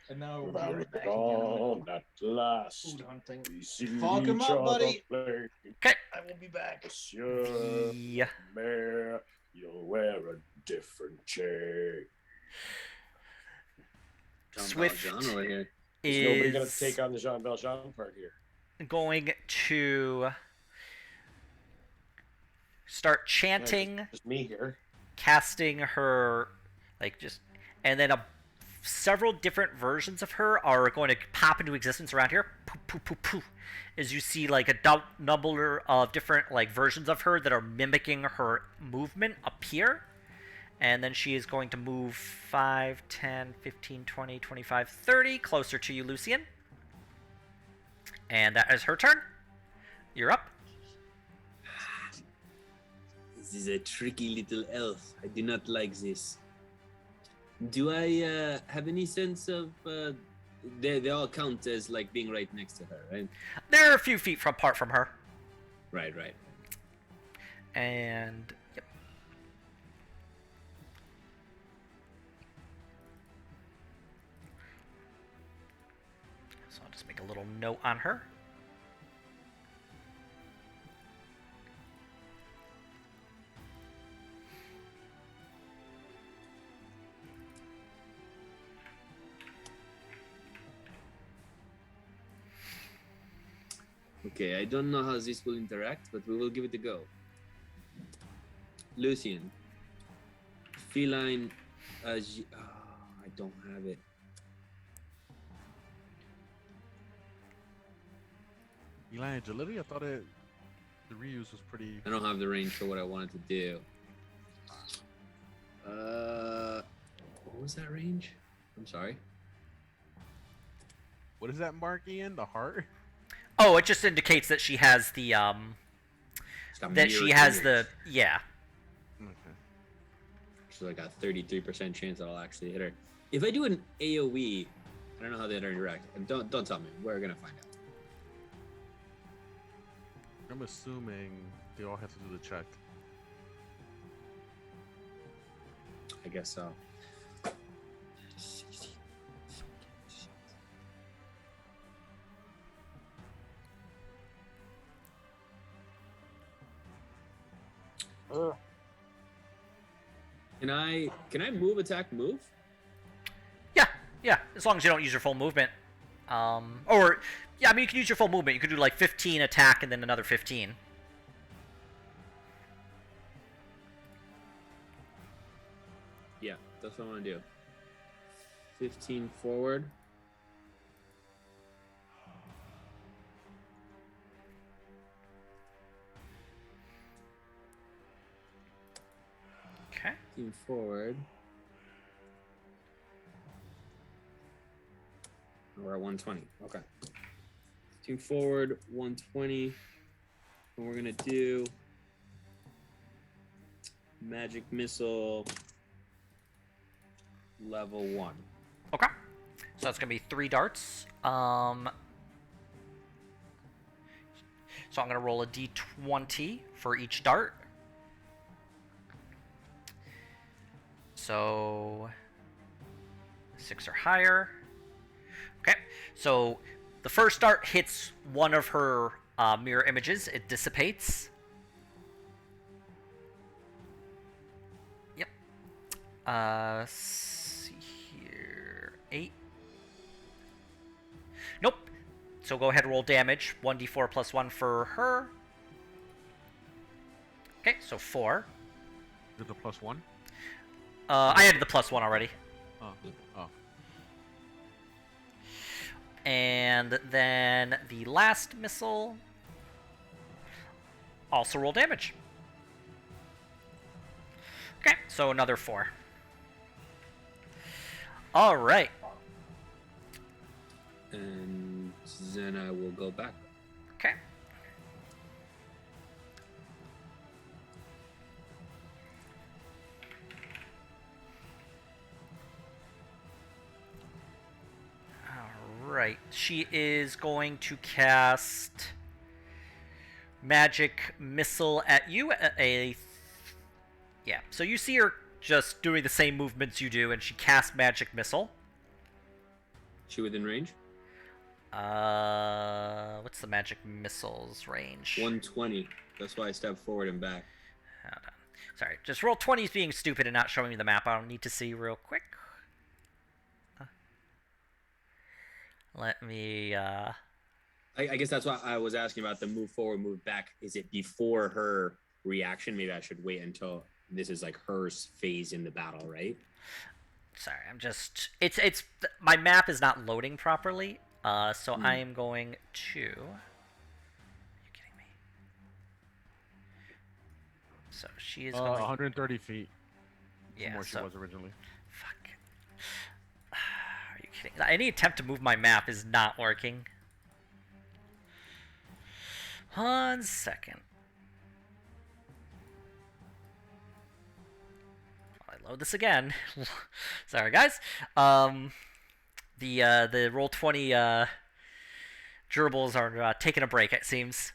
And now we're About back dawn again. at last. Food hunting. We see Fuck 'em each up, other buddy. play. Okay. I will be back. Monsieur Yeah. Mayor, you'll wear a different chain. Jean Swift Valjean over here. Is nobody going to is take on the Jean Valjean part here? going to start Yeah, chanting, just me here. casting her, like just, and then several different versions of her are going to pop into existence around here. Poof, poof, poof, poof. As you see, like a number of different like versions of her that are mimicking her movement appear. And then she is going to move 5, 10, 15, 20, 25, 30 closer to you, Lucien. And that is her turn. You're up. This is a tricky little elf. I do not like this. Do I have any sense of? They all count as like being right next to her, right? They're a few feet apart from her. Right. And yep. So I'll just make a little note on her. Okay, I don't know how this will interact, but we will give it a go. Lucian. Feline. I don't have it. Eli agility? I thought the reuse was pretty. I don't have the range for what I wanted to do. What was that range? I'm sorry. What is that mark, Ian? The heart? Oh, it just indicates that she has the It's got that she mirror has image. the yeah. Okay. So I got 33% chance that I'll actually hit her. If I do an AoE, I don't know how they interact. And don't tell me. We're gonna find out. I'm assuming they all have to do the check. I guess so. Ugh. Can I move, attack, move? Yeah, as long as you don't use your full movement. Or yeah, I mean you can use your full movement. You could do like 15 attack and then another 15. Yeah, that's what I want to do. 15 forward. Okay. 15 forward. We're at 120. Okay. 15 forward, 120. And we're gonna do magic missile level 1. Okay. So that's gonna be 3 darts. So I'm gonna roll a d20 for each dart. So 6 or higher. Okay. So the first dart hits one of her mirror images. It dissipates. Yep. See here. 8. Nope. So go ahead and roll damage. 1d4 plus 1 for her. Okay, so 4. Is it the +1? I added the plus 1 already. Oh. Oh. And then the last missile. Also roll damage. Okay, so another 4. Alright. And then I will go back. Okay. Alright. She is going to cast Magic Missile at you. Yeah, so you see her just doing the same movements you do, and she casts Magic Missile. She within range? What's the Magic Missile's range? 120. That's why I stepped forward and back. Hold on. Sorry, just roll 20s being stupid and not showing me the map. I don't need to see real quick. Let me, I guess that's why I was asking about the move forward, move back. Is it before her reaction? Maybe I should wait until this is like her phase in the battle, right? Sorry, I'm just... It's my map is not loading properly, so I am going to... Are you kidding me? So she is going... 130 feet. Yeah, More she so... was originally. Fuck. Are you kidding? Any attempt to move my map is not working. 1 second. I'll load this again. Sorry, guys. The Roll20 gerbils are taking a break, it seems.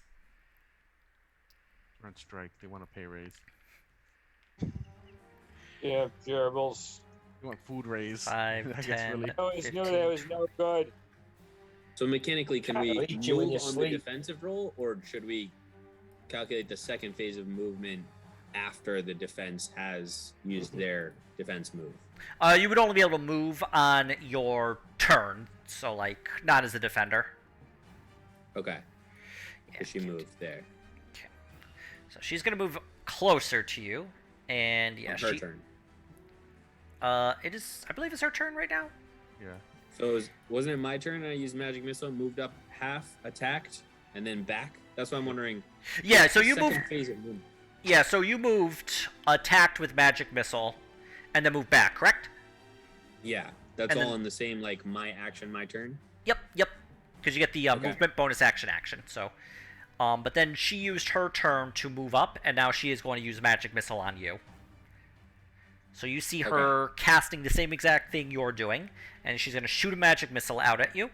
Run strike. They want a pay raise. Yeah, gerbils. They want food raise. 5, That gets 10, really- I always knew 15. that was no good. So mechanically, can we I'll move eat you when on you the sleep. defensive roll, or should we calculate the second phase of movement after the defense has used their defense move? You would only be able to move on your turn, so like not as a defender. Okay. Yeah, Does she move there? So she's gonna move closer to you, and yeah, On her she. turn. It is. I believe it's her turn right now. Yeah. So wasn't it my turn? I used magic missile, moved up half, attacked, and then back. That's what I'm wondering. Yeah. So The you second moved. phase of movement. Yeah. So you moved, attacked with magic missile, and then moved back. Correct? Yeah, that's And all then- in the same like my action, my turn. Yep. Yep. Because you get the Okay. movement bonus action. So, but then she used her turn to move up, and now she is going to use magic missile on you. So you see her casting the same exact thing you're doing, and she's going to shoot a magic missile out at you.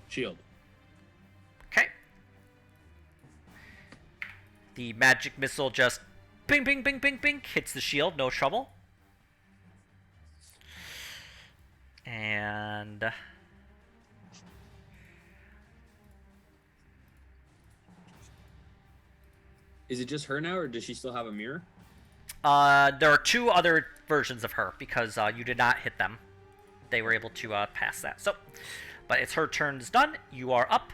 Shield. Okay. The magic missile just ping, ping, ping, ping, ping, hits the shield, no trouble. And Is it just her now, or does she still have a mirror? there are two other versions of her because you did not hit them. They were able to pass that. So, but it's her turn's done. You are up.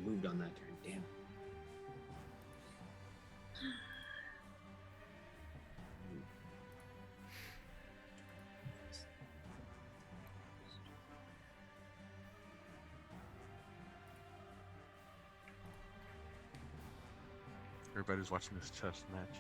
Moved on that turn. Damn. Everybody's watching this chess match.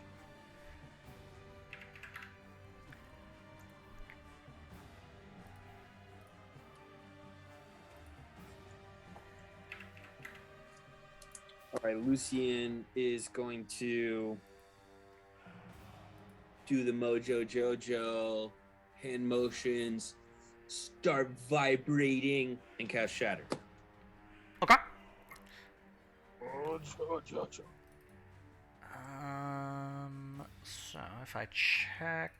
All right, Lucian is going to do the Mojo Jojo, hand motions, start vibrating, and cast Shatter. Okay. Oh, Jojo. So if I check.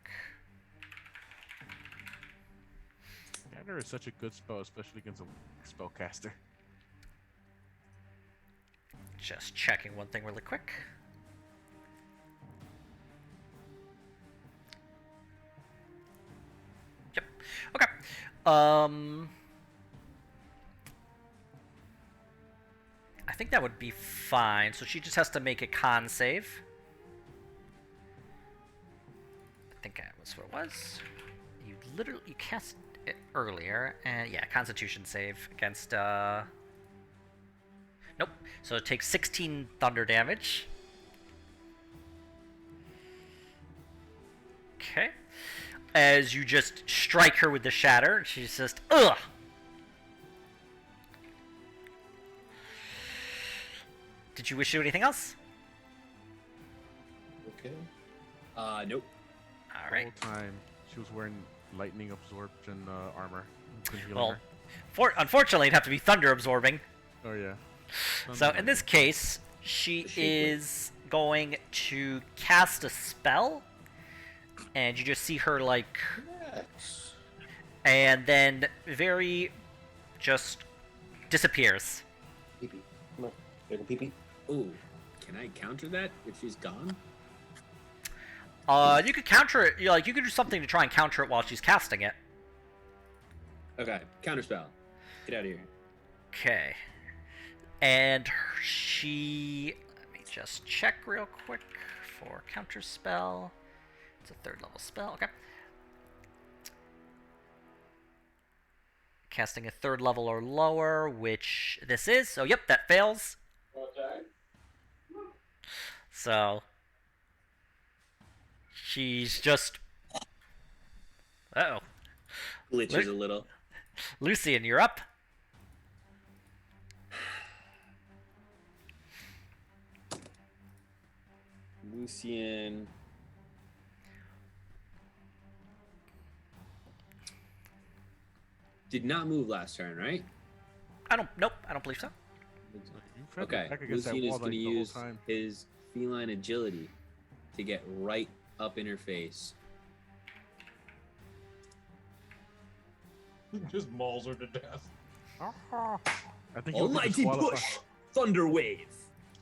Scatter is such a good spell, especially against a spellcaster. Just checking one thing really quick. Yep. Okay. I think that would be fine. So she just has to make a con save. I think that was what it was. You cast it earlier, and yeah, Constitution save against Nope. So it takes 16 thunder damage. Okay. As you just strike her with the shatter, she's just ugh. Did you wish to do anything else? Okay. Nope. All The right. whole time she was wearing lightning absorption armor. Couldn't heal Well, her. unfortunately, it'd have to be thunder absorbing. Oh yeah. So in this case, she The shape is going to cast a spell, and you just see her like, Yes. and then just disappears. Pee pee. Come on. Little pee pee. Oh, can I counter that if she's gone? You could counter it. You could do something to try and counter it while she's casting it. Okay, counter spell. Get out of here. Okay. And she. Let me just check real quick for counter spell. It's a 3rd level spell. Okay. Casting a 3rd level or lower, which this is. So, yep, that fails. Okay. So. She's just. Uh oh. Glitches a little. Lucian, you're up. Lucian. Did not move last turn, right? Nope, I don't believe so. You tried to Okay, attack against that Lucian is wall, going to like, the whole use time. his feline agility to get right up in her face. Just mauls her to death. I think he would get Almighty disqualified. push! Thunder wave!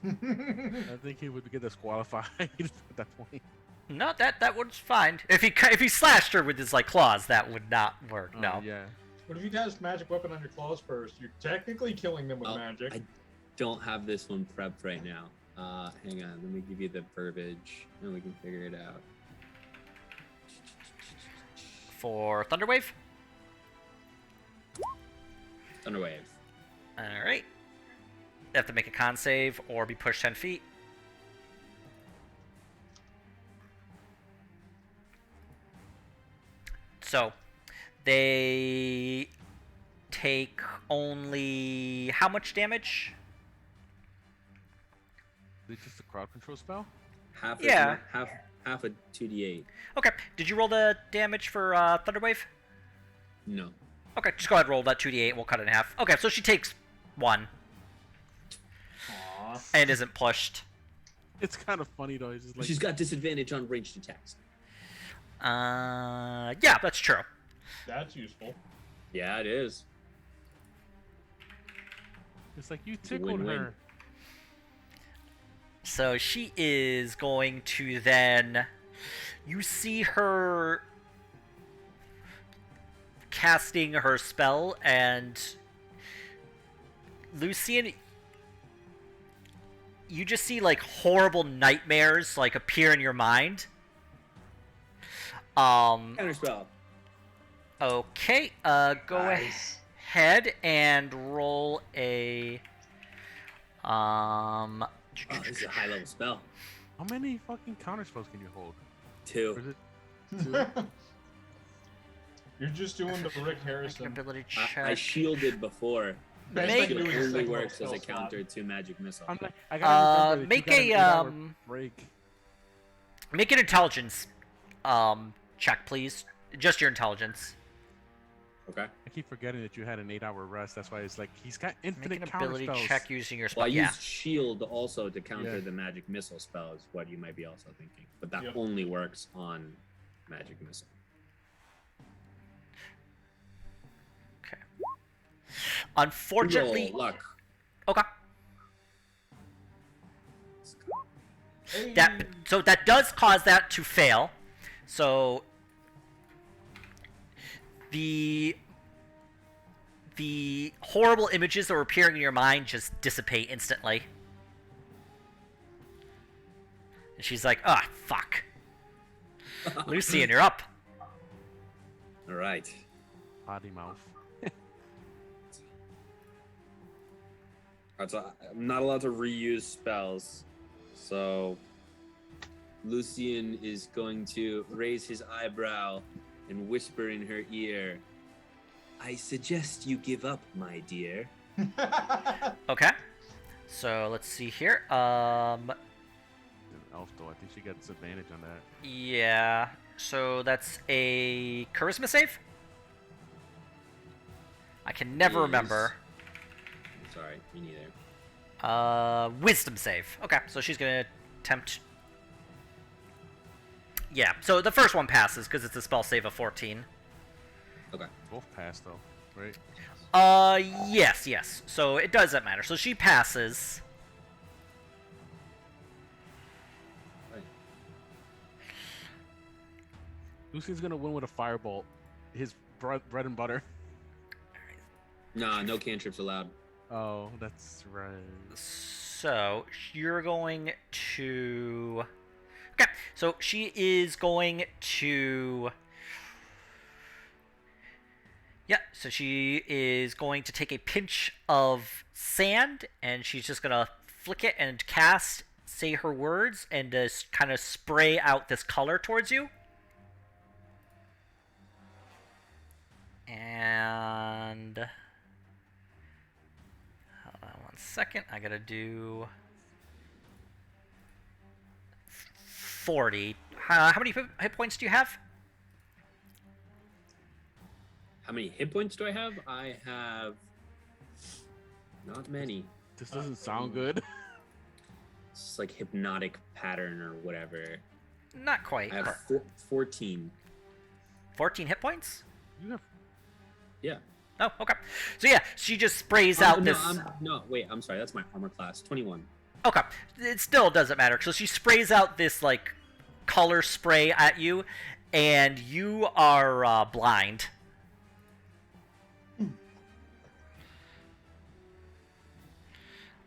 I think he would get disqualified at that point. No, that was fine. If he slashed her with his like claws, that would not work. No. Yeah. But if you cast magic weapon on your claws first, you're technically killing them with Oh, magic. I don't have this one prepped right now. Hang on, let me give you the verbiage, and we can figure it out. For Thunderwave. Thunderwave. All right. They have to make a con save or be pushed 10 feet. So, they take only how much damage? Is it just a crowd control spell? Half Yeah. half a 2d8. Okay. Did you roll the damage for Thunderwave? No. Okay, just go ahead and roll that 2d8. We'll cut it in half. Okay, so she takes 1 Aw. and isn't pushed. It's kind of funny though. It's just like She's got disadvantage on ranged attacks. Yeah, that's true. That's useful. Yeah, it is. it's like you a tickled win-win. her. So she is going to then. You see her casting her spell, and Lucian, you just see like horrible nightmares like appear in your mind. Counterspell. Okay, go Nice. ahead and roll a Oh, this is a high level spell. How many fucking counter spells can you hold? Or 2. is it two? You're just doing the Rick make an Harrison. ability I check. shielded before. Best Make- I can Shield do is only second level works as spell a slot. counter to magic missile. I'm like, I gotta remember that make you got a, an 8-hour break. Make an intelligence check, please. Just your intelligence. Okay. I keep forgetting that you had an 8-hour rest. That's why it's like he's got Make infinite an counter ability spells. check using your Well, spell. I Yeah. used shield also to counter Yeah. the magic missile spell is what you might be also thinking. But that Yep. only works on magic missile. Okay. Unfortunately, Roll luck. okay. Hey. That does cause that to fail. So the horrible images that were appearing in your mind just dissipate instantly. And she's like, "Ah, fuck." Lucian, you're up. All right. Potty mouth. Alright, so I'm not allowed to reuse spells. So Lucian is going to raise his eyebrow and whisper in her ear, "I suggest you give up, my dear." Okay. So let's see here. An elf though. I think she got disadvantage on that. Yeah. So that's a charisma save. I can never Yes. remember. Sorry, me neither. Wisdom save. Okay, so she's gonna attempt. Yeah, so the first one passes because it's a spell save of 14. Okay. Both passed though, right? Yes. So it doesn't matter. So she passes. Lucian's gonna win with a firebolt. His bread and butter. Nah, no cantrips allowed. Oh, that's right. So you're going to. Okay, so she is going to. Yeah, so she is going to take a pinch of sand and she's just gonna flick it and cast, say her words, and just kind of spray out this color towards you. And hold on 1 second. I gotta do 40. How many hit points do you have? How many hit points do I have? I have not many. This doesn't sound good. It's like hypnotic pattern or whatever. Not quite. I have 14. 14 hit points? You have Yeah. Oh, okay. So yeah, she just sprays out no, this. wait, I'm sorry. That's my armor class. 21. Okay, it still doesn't matter. So she sprays out this like color spray at you, and you are blind.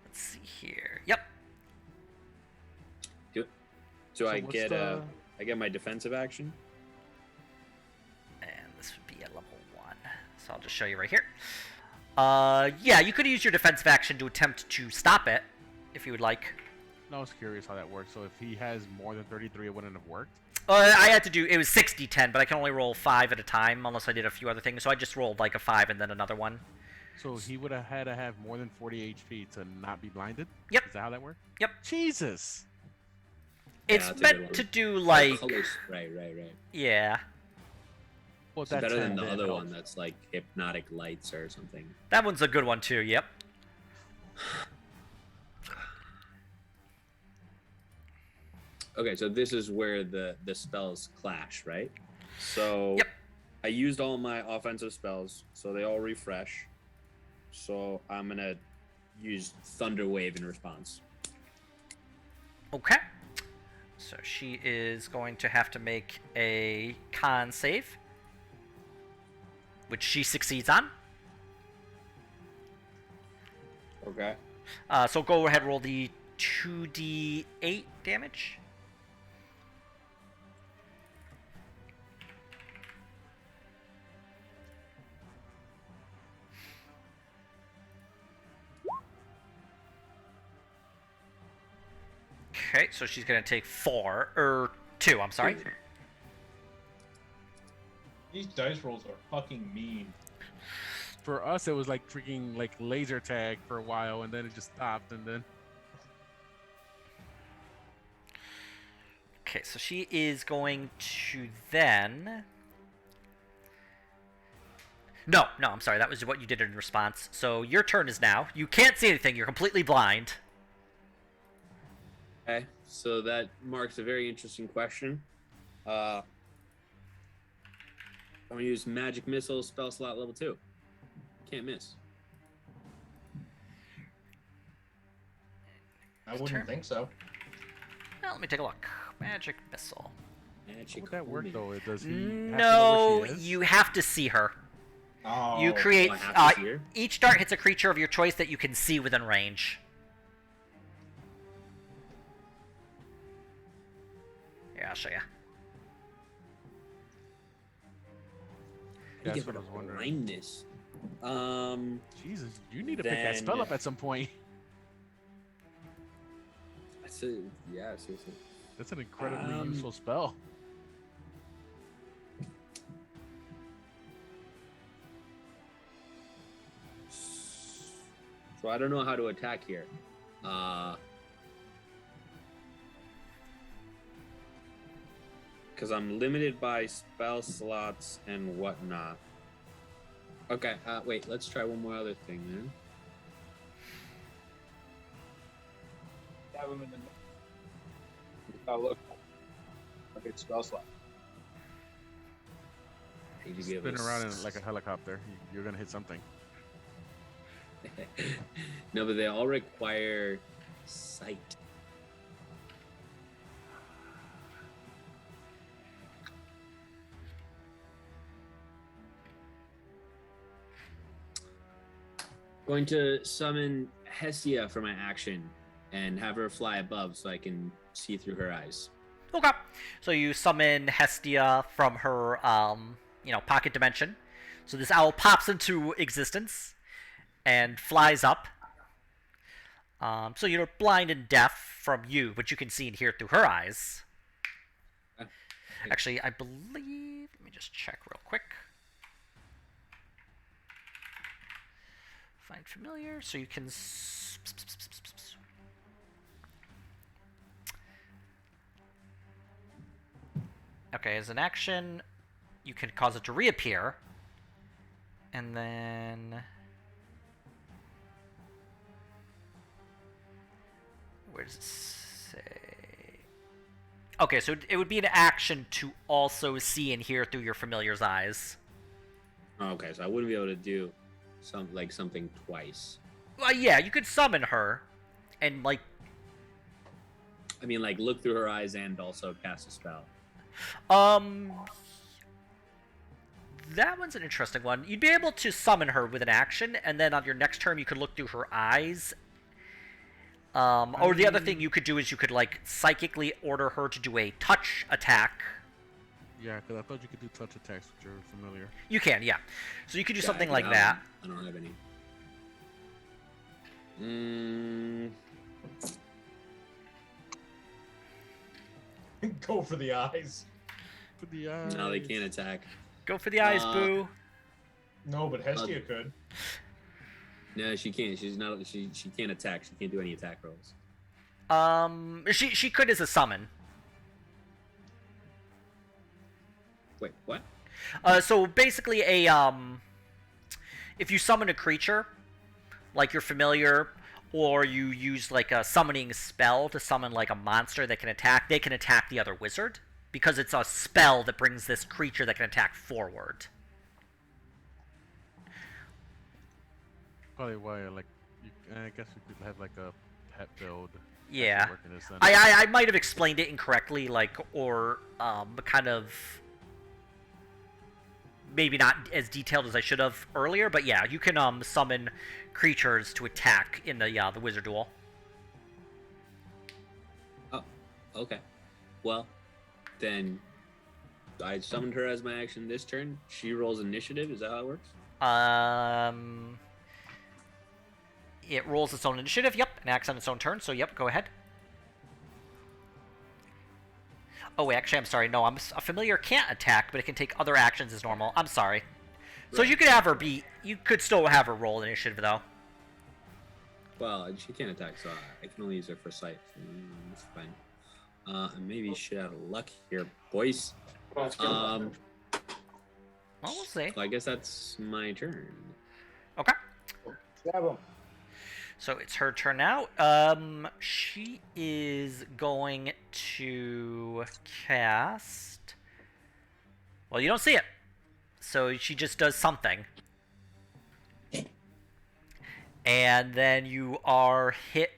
Let's see here. Yep. Do So I what's get the- I get my defensive action? And this would be at level 1. So I'll just show you right here. Yeah, you could use your defensive action to attempt to stop it, if you would like. No, I was curious how that works. So if he has more than 33, it wouldn't have worked. I had to do, it was 60-10, but I can only roll 5 at a time, unless I did a few other things. So I just rolled like a 5 and then another one. So he would have had to have more than 40 HP to not be blinded? Yep. Is that how that works? Yep. Jesus! It's that's a good meant one. to do like, Right. yeah. Well, It's that better than 10 the then other helps. one that's like hypnotic lights or something. That one's a good one too, yep. Okay, so this is where the spells clash, right? So Yep. I used all my offensive spells, so they all refresh. So I'm gonna use Thunder Wave in response. Okay. So she is going to have to make a con save, which she succeeds on. Okay. So go ahead, roll the 2d8 damage. Okay, so she's gonna take 2, I'm sorry. These dice rolls are fucking mean. For us, it was like freaking like laser tag for a while, and then it just stopped, and then Okay, so she is going to then... No, I'm sorry. That was what you did in response. So your turn is now. You can't see anything. You're completely blind. Okay. So that marks a very interesting question. I'm gonna use Magic Missile spell slot level 2. Can't miss. I wouldn't Turn. think so. Well, let me take a look. Magic missile. Magic would that work homing. though? Does he have to know No, where she is? you have to see her. Oh, You create... Oh, I have to see her? each dart hits a creature of your choice that you can see within range. Here, I'll show you. You That's get what rid I of was wondering. blindness. Jesus, you need to pick that spell Then- up at some point. Yeah, seriously. That's an incredibly Um, useful spell. So I don't know how to attack here. Because I'm limited by spell slots and whatnot. Okay, wait, let's try one more other thing then. Have him in the. Oh, look. A good spell slot. Need to be able Spin to around in like a helicopter. You're gonna hit something. No, but they all require sight. Going to summon Hestia for my action and have her fly above so I can see through her eyes. Okay. So you summon Hestia from her, pocket dimension. So this owl pops into existence and flies up. So you're blind and deaf from you, but you can see and hear through her eyes. Actually, I believe... Let me just check real quick. Find familiar, so you can... Okay, as an action, you can cause it to reappear. And then... Where does it say? Okay, so it would be an action to also see and hear through your familiar's eyes. Okay, so I wouldn't be able to do something twice. Well, yeah, you could summon her, and I mean, like look through her eyes and also cast a spell. That one's an interesting one. You'd be able to summon her with an action, and then on your next turn, you could look through her eyes. Or the other thing you could do is you could like psychically order her to do a touch attack. Yeah, because I thought you could do touch attacks with your familiar. You can, yeah. So you could do Yeah, something I like don't- that. I don't have any. Go for the eyes. For the eyes. No, they can't attack. Go for the eyes, Boo. No, but Hestia could. No, she can't. She's not. She can't attack. She can't do any attack rolls. She could as a summon. Wait, what? So basically if you summon a creature, like your familiar, or you use like a summoning spell to summon like a monster that can attack, they can attack the other wizard because it's a spell that brings this creature that can attack forward. Probably why, like, I guess you could have like a pet build. Yeah. Work in this then. I might have explained it incorrectly, like, or kind of maybe not as detailed as I should have earlier, but yeah, you can summon creatures to attack in the wizard duel. Oh, okay. Well, then I summoned her as my action this turn. She rolls initiative. Is that how it works? It rolls its own initiative, yep, and acts on its own turn, so yep, go ahead. Oh, wait, actually, I'm sorry, no, a familiar can't attack, but it can take other actions as normal. I'm sorry. So Right. you could have her you could still have her roll initiative, though. Well, she can't attack, so I can only use her for sight. That's fine. And maybe shit out of luck here, boys. Well, we'll see. So I guess that's my turn. Okay. Stab him. So it's her turn now. She is going to cast. Well, you don't see it, so she just does something, and then you are hit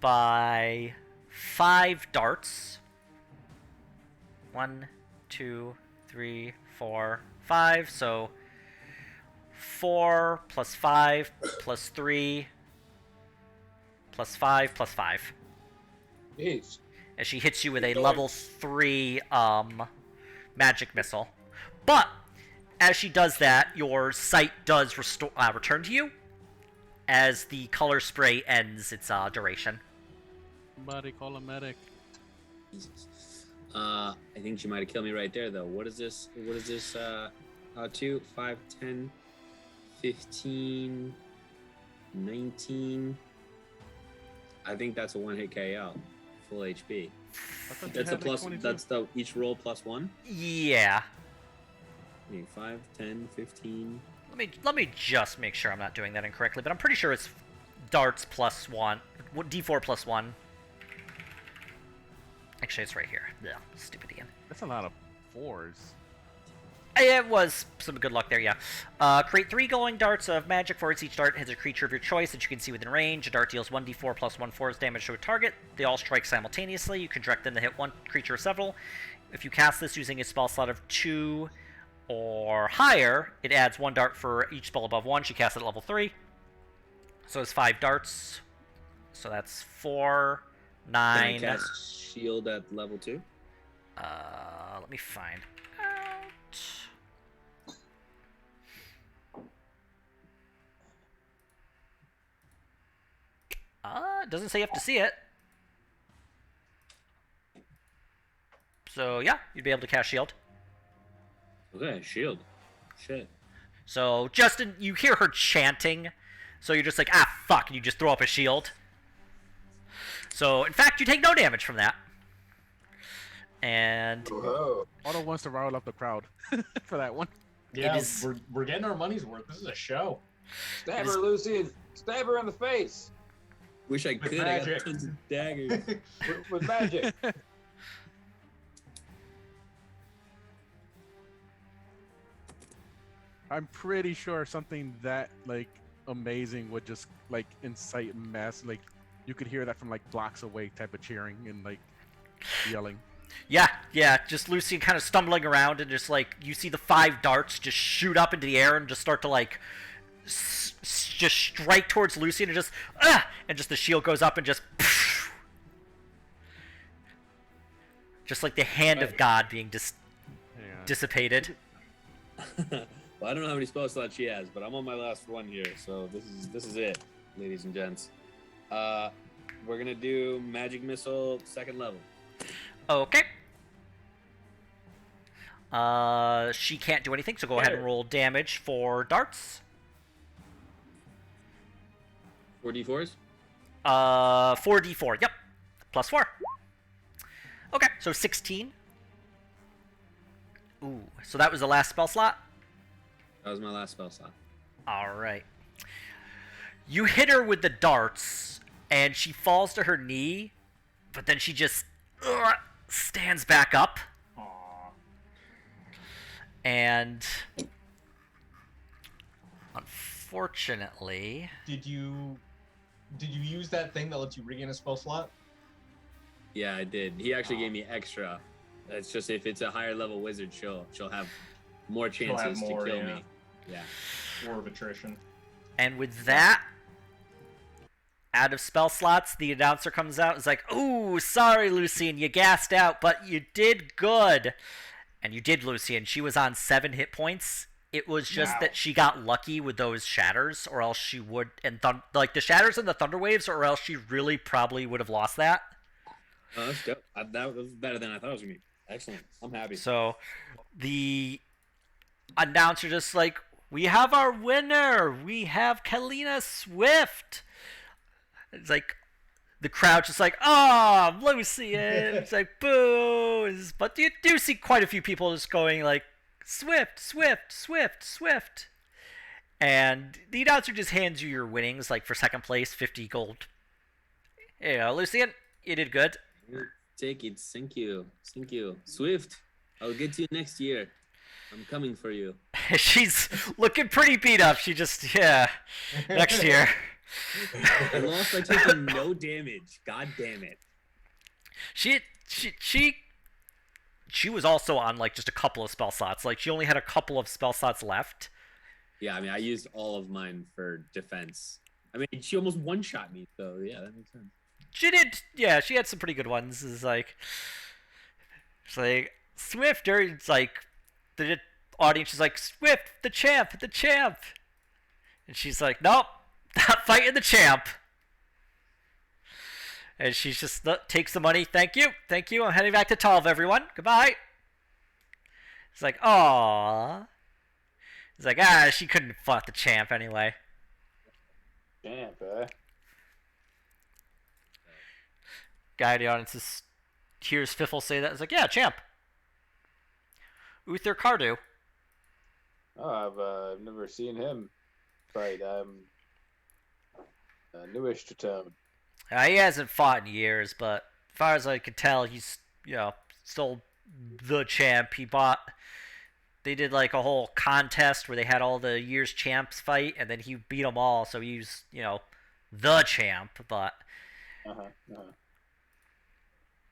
by 5 darts. 1, 2, 3, 4, 5. So 4 plus 5 plus 3 plus 5 plus 5. Jeez. As she hits you with a level 3 magic missile. But as she does that, your sight does return to you as the color spray ends its duration. Somebody call a medic. Jesus. I think she might have killed me right there, though. What is this? 2, 5, 10, 15, 19. I think that's a one-hit KO. Full HP. I thought you That's a had, like, plus. 22. That's the each roll plus 1. Yeah. 5, 10, 15. Let me just make sure I'm not doing that incorrectly, but I'm pretty sure it's darts plus 1, d4 plus 1. Actually, it's right here. Yeah, stupid Ian. That's a lot of 4s. It was some good luck there, yeah. Create 3 glowing darts of magic force. Each dart hits a creature of your choice that you can see within range. A dart deals 1d4 plus 1 force damage to a target. They all strike simultaneously. You can direct them to hit one creature or several. If you cast this using a spell slot of 2 or higher, it adds 1 dart for each spell above 1. She casts it at level 3. So it's 5 darts. So that's 4, 9. Can I cast shield at level 2? Let me find out. It doesn't say you have to see it. So yeah, you'd be able to cast shield. Okay, shield. Shit. So Justin, you hear her chanting, so you're just like, ah, fuck, and you just throw up a shield. So in fact, you take no damage from that. And Whoa. Otto wants to rile up the crowd for that one. Yeah, is- we're getting our money's worth. This is a show. Stab It is- her, Lucian. Stab her in the face Wish I With could. I magic. got tons of daggers. with magic. I'm pretty sure something that like amazing would just like incite mass like you could hear that from like blocks away, type of cheering and like yelling. Yeah, just Lucian kind of stumbling around, and just like you see the 5 darts just shoot up into the air and just start to like just strike towards Lucian, and just and just the shield goes up and just like the hand of God being dissipated. Well, I don't know how many spell slots she has, but I'm on my last one here, so this is it, ladies and gents. We're gonna do magic missile 2nd level. Okay. She can't do anything, so go ahead and roll damage for darts. 4d4s? 4d4, yep. Plus 4. Okay, so 16. Ooh, so that was the last spell slot? That was my last spell slot. Alright. You hit her with the darts, and she falls to her knee, but then she just stands back up. Aw. And unfortunately, Did you use that thing that lets you regain a spell slot? Yeah, I did. He actually gave me extra. It's just if it's a higher level wizard, she'll have more She'll have chances more, to kill yeah. me. Yeah. War of attrition. and with that, out of spell slots, the announcer comes out and is like, "Ooh, sorry, Lucian, you gassed out, but you did good." And you did, Lucian. She was on 7 hit points. It was just Wow. that she got lucky with those shatters, or else she would, and like the shatters and the thunder waves, or else she really probably would have lost that. Oh, that's dope. That was better than I thought it was gonna be. Excellent. I'm happy. So, the announcer just like, "We have our winner. We have Kalina Swift." It's like the crowd just like, "Oh, Lucian." It's like, "Boo!" But you do see quite a few people just going like, "Swift, Swift, Swift, Swift." And the announcer just hands you your winnings, like for 2nd place, 50 gold. Hey, Lucian, you did good. Take it. Thank you. Thank you. Swift, I'll get you next year. I'm coming for you. She's looking pretty beat up. She just, next year. I lost by taking no damage. God damn it. She was also on like just a couple of spell slots. Like she only had a couple of spell slots left. Yeah, I mean, I used all of mine for defense. I mean, she almost one-shot me, so yeah, that makes sense. She did, yeah. She had some pretty good ones. It's like Swift. Or it's like the audience is like, "Swift, the champ, the champ," and she's like, "Nope, not fighting the champ." And she just takes the money. "Thank you, thank you. I'm heading back to Talv, everyone. Goodbye." It's like, "Aww." It's like, she couldn't have fought the champ anyway. Champ, eh? Guy in the audience hears Fiffle say that. It's like, "Yeah, champ. Uther Cardu." Oh, I've never seen him fight. I'm newish to town. He hasn't fought in years, but as far as I could tell, he's, still the champ. They did like a whole contest where they had all the year's champs fight, and then he beat them all, so he's, the champ, but...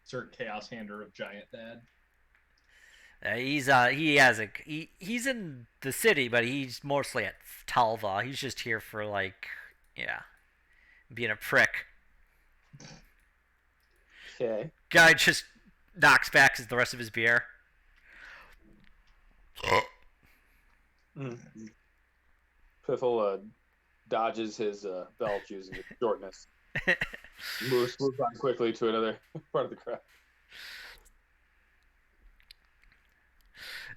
Sir Chaos Hander of Giant Dad. He's in the city, but he's mostly at Talva. He's just here for like, being a prick. Okay. Guy just knocks back the rest of his beer. Piffle dodges his belch using its shortness. moves on quickly to another part of the crowd.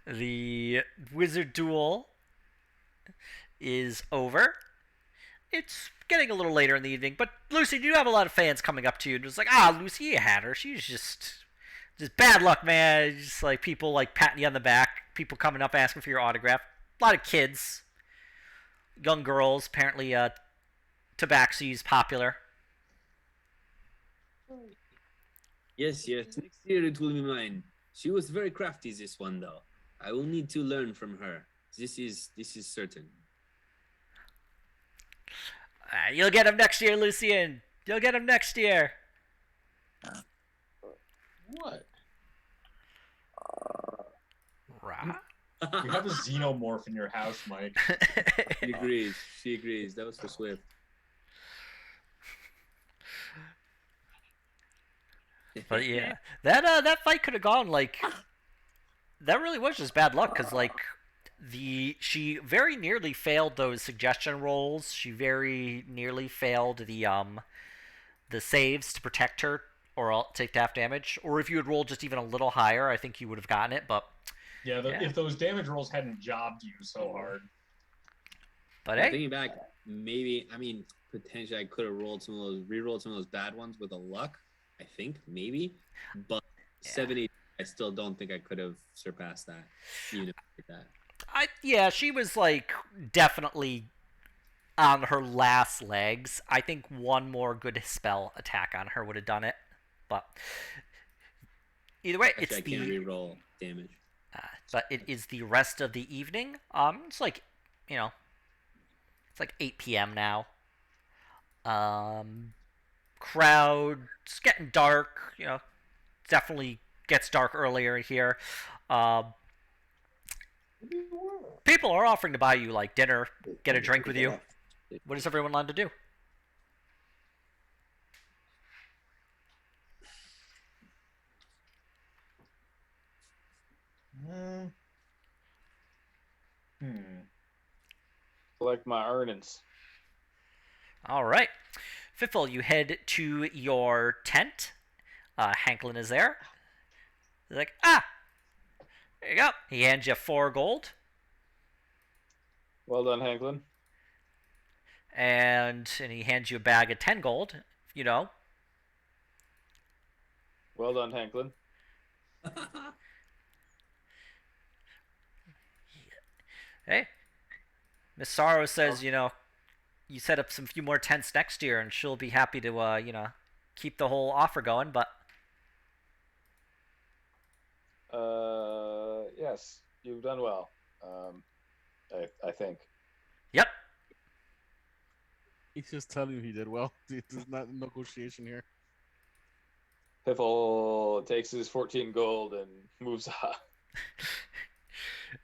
The wizard duel is over. It's getting a little later in the evening, but Lucy, you have a lot of fans coming up to you and just like, Lucy, you had her. She's just bad luck, man. Just like people like patting you on the back, people coming up asking for your autograph. A lot of kids, young girls. Apparently, Tabaxi is popular. Yes. Next year it will be mine. She was very crafty, this one, though. I will need to learn from her. This is certain. You'll get him next year, Lucian. You'll get him next year. What? Rah. You have a xenomorph in your house, Mike. She agrees. She agrees. That was for Swift. But yeah, that fight could have gone like. That really was just bad luck because like she very nearly failed those suggestion rolls. She very nearly failed the saves to protect her or take half damage. Or if you had rolled just even a little higher, I think you would have gotten it. But Yeah, Yeah. if those damage rolls hadn't jobbed you so hard. but Well, hey, thinking back, maybe potentially I could have re-rolled some of those bad ones with a luck. I think maybe, but Yeah. 70. I still don't think I could have surpassed that. Even if I did that. yeah, she was like definitely on her last legs. I think one more good spell attack on her would have done it. But either way, Actually, it's I can't the re-roll damage. but it is the rest of the evening. It's like it's like 8 p.m. now. Crowd's getting dark. Definitely gets dark earlier here. People are offering to buy you like dinner, get a drink with you. What does everyone want to do? Collect my earnings. All right, Fiffle, you head to your tent. Hanklin is there. He's like, there you go. He hands you 4 gold, Well done, Hanklin. and he hands you a bag of 10 gold. Well done, Hanklin. Hey, Miss Sorrow says, you set up some few more tents next year, and she'll be happy to, keep the whole offer going. But Yes, you've done well. I think. yep, He's just telling you he did well. There's not negotiation here. Piffle takes his 14 gold and moves on.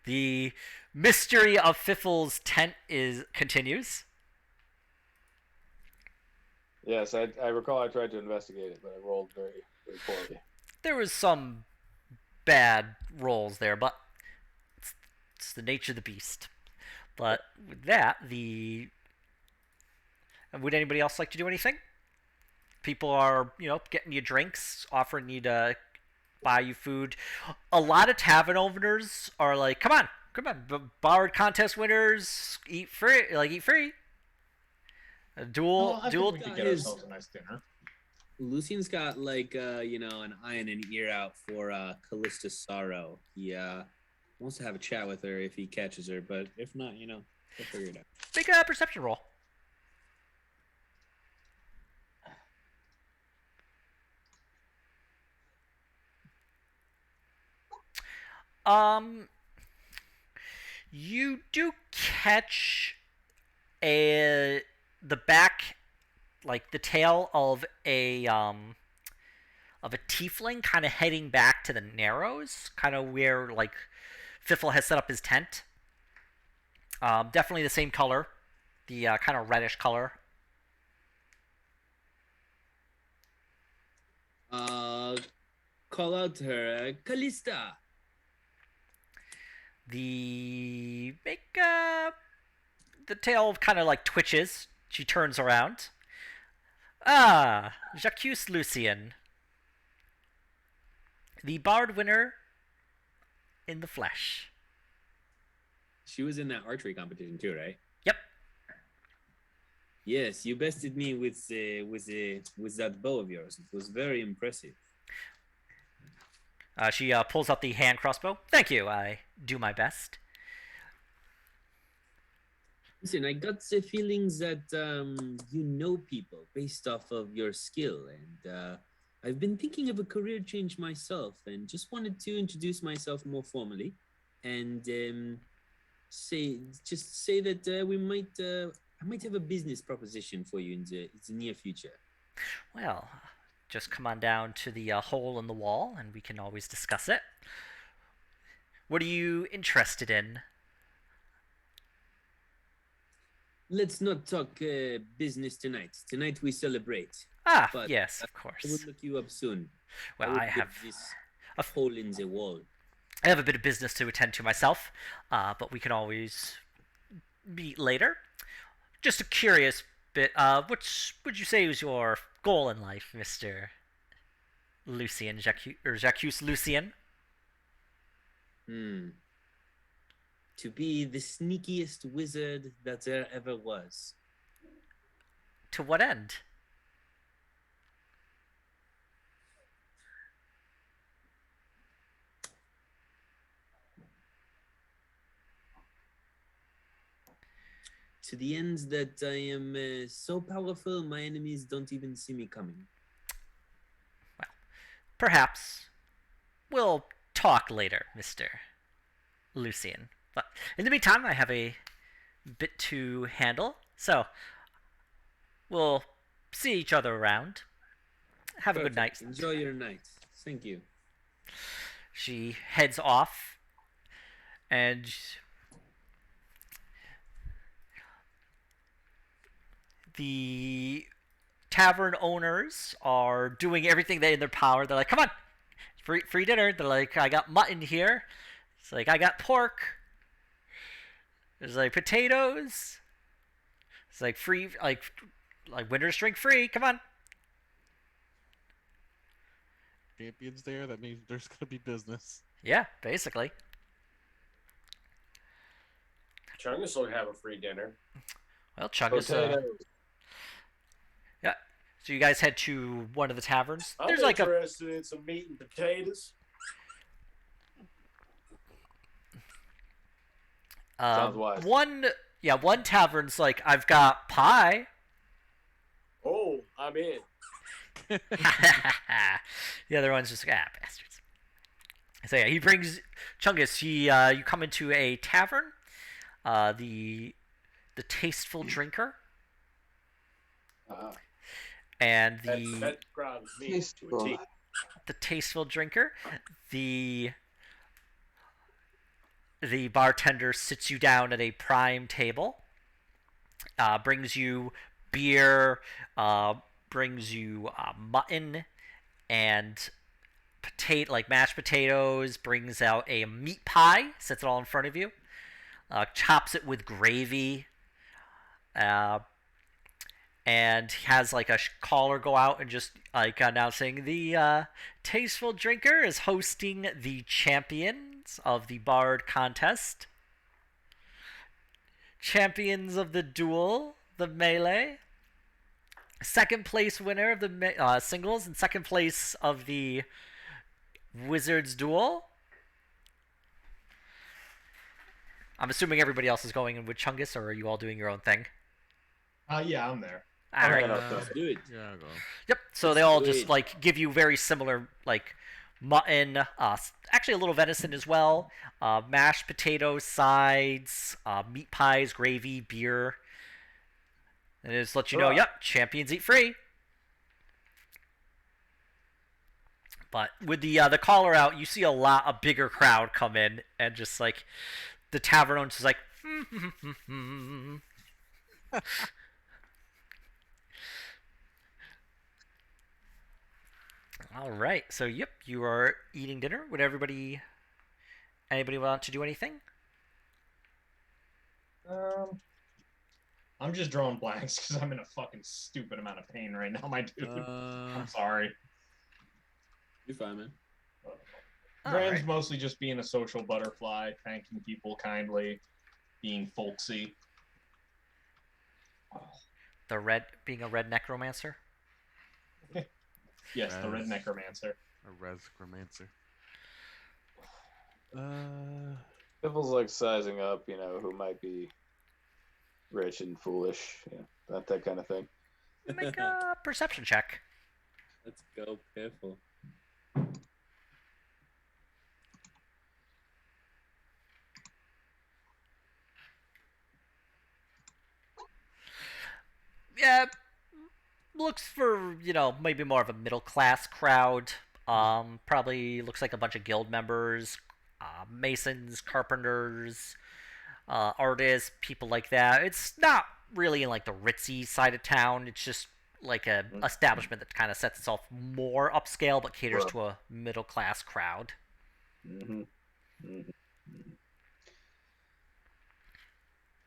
the mystery of Fiffle's tent continues. Yes, I recall I tried to investigate it, but I rolled very, very poorly. There was some bad rolls there, but it's the nature of the beast. But with that, would anybody else like to do anything? People are, getting you drinks, offering you to buy you food. A lot of tavern owners are like, come on, Bard contest winners, eat free. Dual. I think we could get is- ourselves a nice dinner. Lucian's got like an eye and an ear out for Callista's sorrow. He wants to have a chat with her if he catches her, but if not, he'll figure it out. Make a perception roll. You do catch the back, like the tail of a tiefling kind of heading back to the Narrows, kind of where like Fiffle has set up his tent. Definitely the same color, the kind of reddish color. Call out to her, Callista. The tail kind of like twitches. She turns around. Jacques Lucian, the Bard winner in the flesh. She was in that archery competition too, right? Yep. Yes, you bested me with that bow of yours. It was very impressive. She pulls out the hand crossbow. Thank you. I do my best. Listen, I got the feeling that you know people based off of your skill, and I've been thinking of a career change myself, and just wanted to introduce myself more formally, and say that I might have a business proposition for you in the near future. Well, just come on down to the hole in the wall, and we can always discuss it. What are you interested in? Let's not talk business tonight. Tonight we celebrate. Ah, But yes, of I will course. look you up soon. Well, will I get have this a hole in the wall. I have a bit of business to attend to myself, but we can always meet later. Just a curious bit. Which would you say is your goal in life, Mister Lucien Jacques Lucien? Hmm. To be the sneakiest wizard that there ever was. To what end? To the end that I am so powerful, my enemies don't even see me coming. Perhaps we'll talk later, Mister Lucien. But in the meantime, I have a bit to handle, so we'll see each other around. Have a good night. Perfect. Enjoy your night. Thank you. She heads off, and the tavern owners are doing everything they in their power. They're like, "Come on, free dinner." They're like, "I got mutton here." It's like, "I got pork." There's like potatoes. It's like free, like winter's drink free. Come on. Champions there. That means there's gonna be business. Yeah, basically. Chungus will have a free dinner. Well, Chungus. Potatoes. Yeah. So you guys head to one of the taverns. I'm There's like a interested in some meat and potatoes. Sounds wise. one tavern's like, I've got pie. Oh, I'm in. The other one's just like, bastards. So yeah, he brings Chungus. You come into a tavern. The Tasteful Drinker and That describes me to a Tasteful. T. the Tasteful Drinker. The bartender sits you down at a prime table. Brings you beer. Brings you mutton and like mashed potatoes. Brings out a meat pie. Sets it all in front of you. Chops it with gravy. And has like a caller go out and just like announcing the Tasteful Drinker is hosting the champions of the Bard contest. Champions of the duel, the melee. Second place winner of the singles and second place of the Wizards duel. I'm assuming everybody else is going in with Chungus, or are you all doing your own thing? Yeah, I'm there. All right. Let's do it. Yeah, I'll go. Yep. So they all Sweet. just like give you very similar like mutton, actually a little venison as well, mashed potatoes, sides, meat pies, gravy, beer, and it just let you know, yep, champions eat free. But with the caller out, you see a bigger crowd come in, and just like the tavern owner's just like, all right. So yep, you are eating dinner. Would anybody want to do anything? I'm just drawing blanks because I'm in a fucking stupid amount of pain right now, my dude. I'm sorry. You're fine, man. Brand's right. mostly just being a social butterfly, thanking people kindly, being folksy. Being a red necromancer. Yes, the red Res. necromancer. A rescromancer. Piffle's like sizing up, who might be rich and foolish, that kind of thing. Make a perception check. Let's go, careful. Yeah, looks for maybe more of a middle class crowd. Probably looks like a bunch of guild members, masons, carpenters, artists, people like that. It's not really in like the ritzy side of town. It's just like a establishment that kind of sets itself more upscale but caters to a middle class crowd.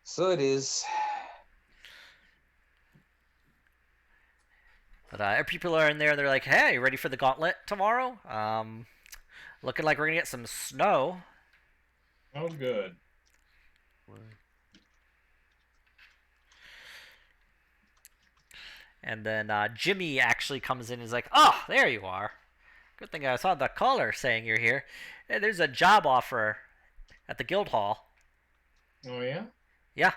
So it is. But people are in there. They're like, "Hey, ready for the gauntlet tomorrow? Looking like we're gonna get some snow." Oh, good. And then Jimmy actually comes in and is like, "Oh, there you are. Good thing I saw the caller saying you're here. Hey, there's a job offer at the guild hall." Oh yeah. Yeah.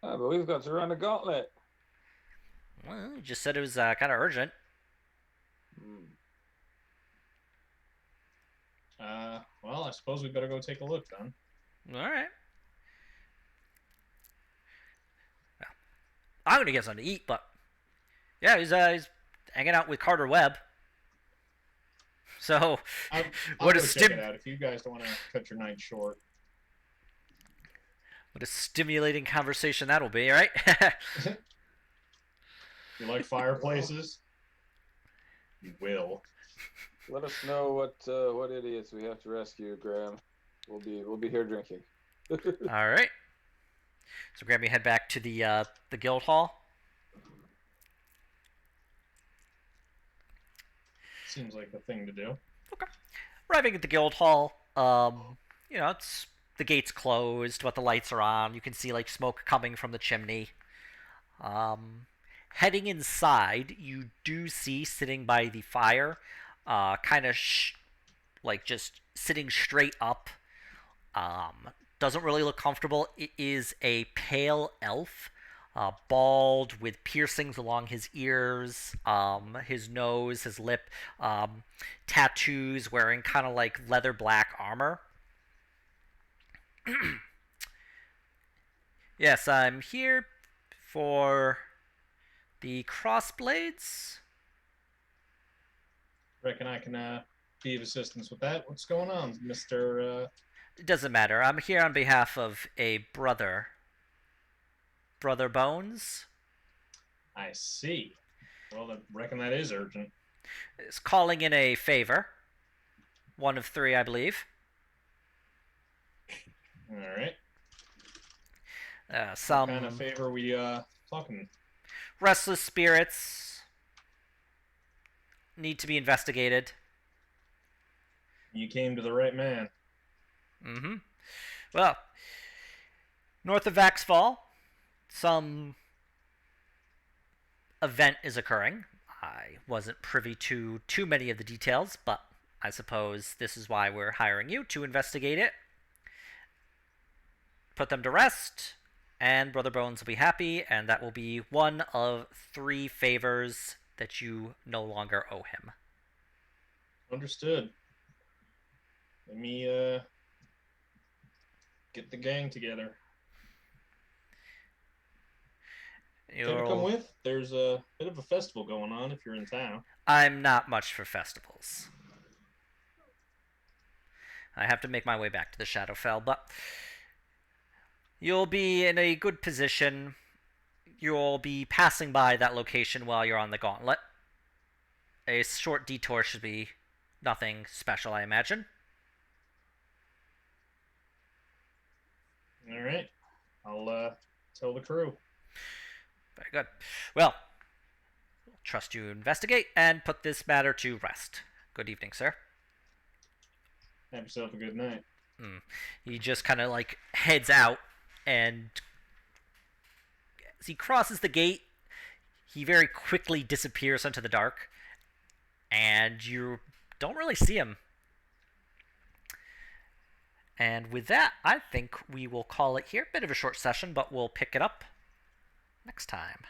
But we've got to run a gauntlet. Well, you just said it was kind of urgent. Well, I suppose we better go take a look then. All right. I'm gonna get something to eat, but yeah, he's hanging out with Carter Webb. So, I'll what go a check it out if you guys don't want to cut your night short. What a stimulating conversation that'll be, right? You like fireplaces? You will. Let us know what idiots we have to rescue, Graham. We'll be here drinking. All right. So Graham, you head back to the guild hall. Seems like the thing to do. Okay. Arriving at the guild hall, it's the gate's closed, but the lights are on. You can see like smoke coming from the chimney. Heading inside, you do see sitting by the fire, kind of like just sitting straight up. Doesn't really look comfortable. It is a pale elf, bald with piercings along his ears, his nose, his lip, tattoos, wearing kind of like leather black armor. Yes, I'm here for the crossblades. Reckon I can be of assistance with that. What's going on, Mr. It doesn't matter. I'm here on behalf of a brother. Brother Bones. I see. Well, I reckon that is urgent. Is calling in a favor. One of three, I believe. All right. Some What kind of favor we talking? restless spirits need to be investigated. You came to the right man. Mm-hmm. Well, north of Vaxfall, some event is occurring. I wasn't privy to too many of the details, but I suppose this is why we're hiring you to investigate it. Put them to rest, and Brother Bones will be happy, and that will be one of three favors that you no longer owe him. Understood. Let me get the gang together. Can you come with? There's a bit of a festival going on if you're in town. I'm not much for festivals. I have to make my way back to the Shadowfell, but you'll be in a good position. You'll be passing by that location while you're on the gauntlet. A short detour should be nothing special, I imagine. All right. I'll tell the crew. Very good. Well, trust you investigate and put this matter to rest. Good evening, sir. Have yourself a good night. He just kind of like heads out, and as he crosses the gate, he very quickly disappears into the dark, and you don't really see him. And with that, I think we will call it here. Bit of a short session, but we'll pick it up next time.